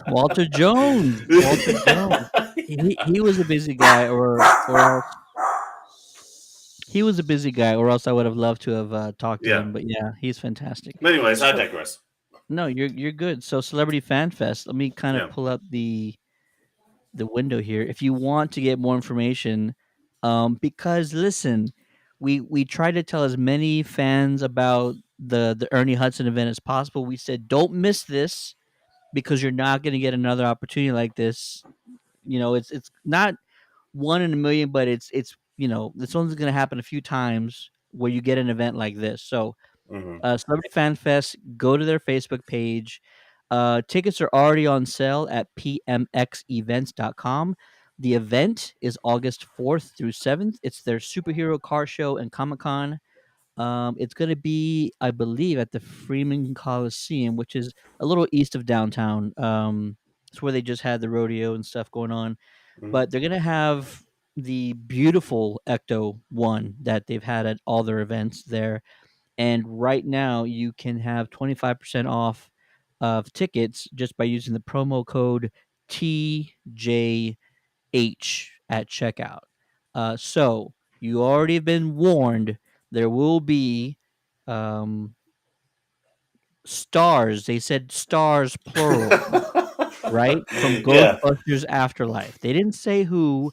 Walter Jones. Walter Jones. He was a busy guy, or else he was a busy guy, or else I would have loved to have talked to Yeah. him. But yeah, he's fantastic. But anyways, I So digress. no, you're good. So Celebrity Fan Fest. Let me kind of Yeah. pull up the window here. If you want to get more information, because listen, we try to tell as many fans about the Ernie Hudson event as possible. We said don't miss this because you're not going to get another opportunity like this. It's not one in a million, but it's this one's going to happen a few times where you get an event like this. So Hmm. Celebrity Fan Fest, go to their Facebook page. Tickets are already on sale at pmxevents.com. The event is August 4th through 7th. It's their superhero car show and Comic Con. It's going to be, I believe, at the Freeman Coliseum, which is a little east of downtown. It's where they just had the rodeo and stuff going on. Hmm. But they're going to have the beautiful Ecto one that they've had at all their events there. And right now, you can have 25% off of tickets just by using the promo code TJH at checkout. So you already have been warned. There will be um, stars. They said stars plural, right? From Yeah. Ghostbusters Afterlife. They didn't say who.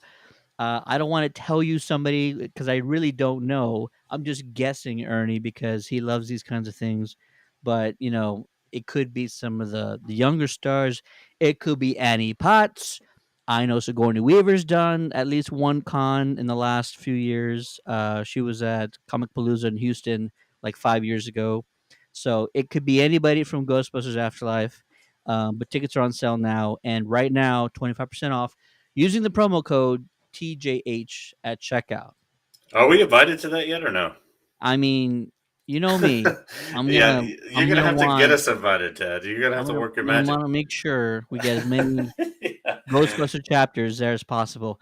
I don't want to tell you somebody because I really don't know. I'm just guessing Ernie because he loves these kinds of things. But it could be some of the younger stars. It could be Annie Potts. I know Sigourney Weaver's done at least one con in the last few years. She was at Comic Palooza in Houston like 5 years ago. So it could be anybody from Ghostbusters Afterlife. But tickets are on sale now, and right now 25% off using the promo code TJH at checkout. Are we invited to that yet or no? I mean, you know me. I'm Yeah, gonna you're I'm gonna gonna have to get want us invited, Ted. You're gonna have to work your I'm gonna magic. want to make sure we get as many Yeah. Ghostbuster chapters there as possible.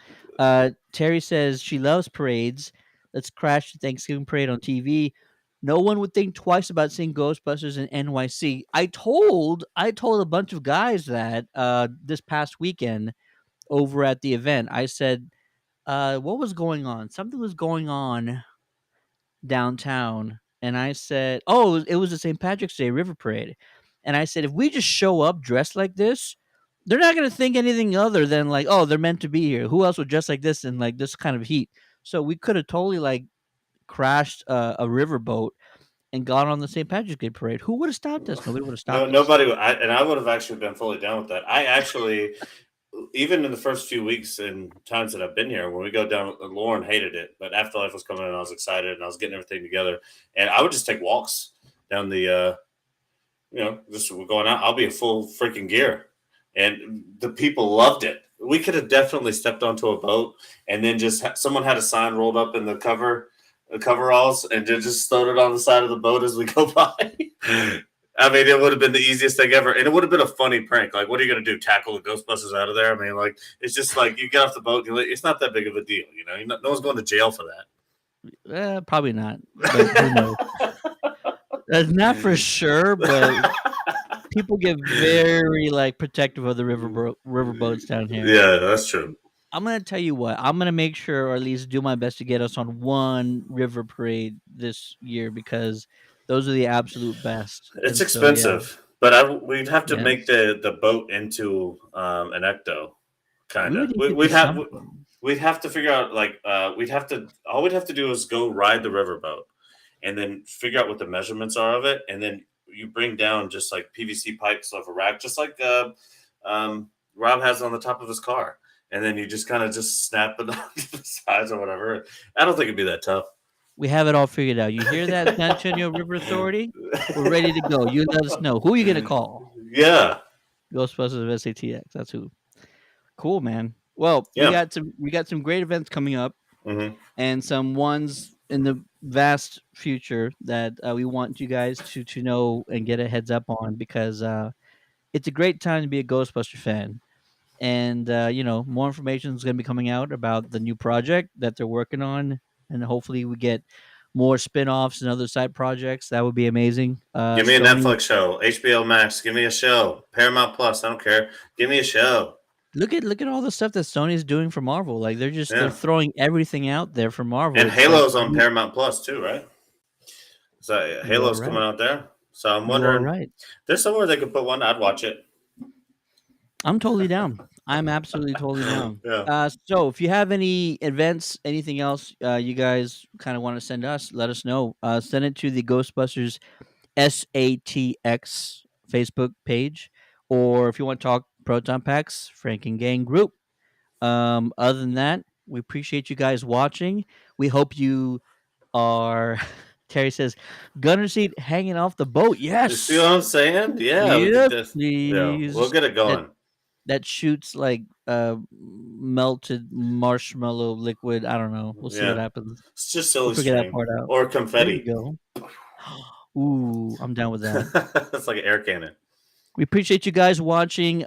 Terry says she loves parades. Let's crash the Thanksgiving parade on TV. No one would think twice about seeing Ghostbusters in NYC. I told a bunch of guys that this past weekend over at the event. I said, what was going on? Something was going on downtown. And I said, oh, it was the St. Patrick's Day River Parade. And I said, if we just show up dressed like this, they're not going to think anything other than like, oh, they're meant to be here. Who else would dress like this in like this kind of heat? So we could have totally like crashed a riverboat and got on the St. Patrick's Day parade. Who would have stopped us? Nobody would have No, stopped us. nobody. And I would have actually been fully down with that. I actually, even in the first few weeks and times that I've been here, when we go down, Lauren hated it, but Afterlife was coming in, I was excited, and I was getting everything together, and I would just take walks down the, just going out. I'll be in full freaking gear, and the people loved it. We could have definitely stepped onto a boat, and then just someone had a sign rolled up in the coveralls, and just throwed it on the side of the boat as we go by. I mean, it would have been the easiest thing ever, and it would have been a funny prank. Like, what are you going to do? Tackle the Ghostbusters out of there? I mean, like, it's just like you get off the boat. It's not that big of a deal, no one's going to jail for Probably not, but who knows? That's not for sure, but people get very like protective of the riverboats down that. here. Yeah, that's true. I'm gonna tell you what. I'm gonna make sure, or at least do my best to get us on one river parade this year because those are the absolute best. It's And so, yeah, expensive, but we'd have to make yes, the boat into an ecto, kind we would of. need to do something. We'd have to figure out like all we'd have to do is go ride the riverboat, and then figure out what the measurements are of it, and then you bring down just like PVC pipes off a rack, just like Rob has on the top of his car, and then you just kind of just snap it on the sides or whatever. I don't think it'd be that tough. We have it all figured out. You hear that, San Antonio River Authority? We're ready to go. You let us know. Who are you gonna call? Yeah, Ghostbusters of SATX. That's who. Cool, man. Well, we yeah. got some great events coming up, Hmm. and some ones in the vast future that we want you guys to know and get a heads up on because it's a great time to be a Ghostbuster fan. And more information is going to be coming out about the new project that they're working on, and hopefully we get more spin-offs and other side projects. That would be amazing. Give me a Sony, Netflix show, HBO Max. Give me a show, Paramount Plus. I don't care. Give me a show. look at all the stuff that Sony's doing for Marvel. Like they're Yeah, throwing everything out there for Marvel. and It's like Halo's on Paramount Plus too, right? So you are Halo's coming right. out there. So I'm You are wondering, right. there's somewhere they could put one. I'd watch it. I'm totally down. I'm absolutely totally down. Yeah. So if you have any events, anything else you guys kind of want to send us, let us know. Send it to the Ghostbusters SATX Facebook page, or if you want to talk Proton Packs, Frankengang group. Other than that, we appreciate you guys watching. We hope you are. Terry says, "Gunner seat hanging off the boat." You see what Yes, I'm saying? Yeah, we could yes, just, we'll please. get it That going. that shoots like melted marshmallow liquid. I don't know. We'll see what Yeah, happens. it's just We'll silly figure that string part out. or There you confetti. go. Ooh, I'm down with that. It's like an air cannon. We appreciate you guys watching.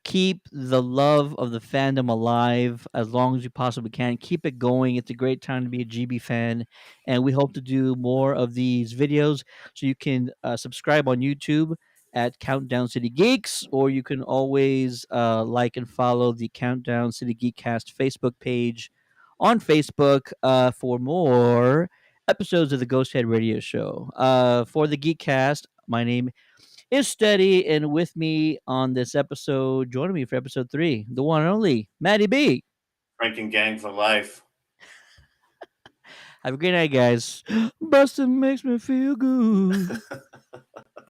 Keep the love of the fandom alive as long as you possibly can. Keep it going. It's a great time to be a GB fan, and we hope to do more of these videos. So you can subscribe on YouTube at Countdown City Geeks, or you can always like and follow the Countdown City Geekcast Facebook page on Facebook for more episodes of the Ghost Head Radio Show. For the Geekcast, my name is Steady, and with me on this episode, joining me for episode 3, the one and only Maddie B. Frankengang for life. Have a great night, guys. Bustin' makes me feel good.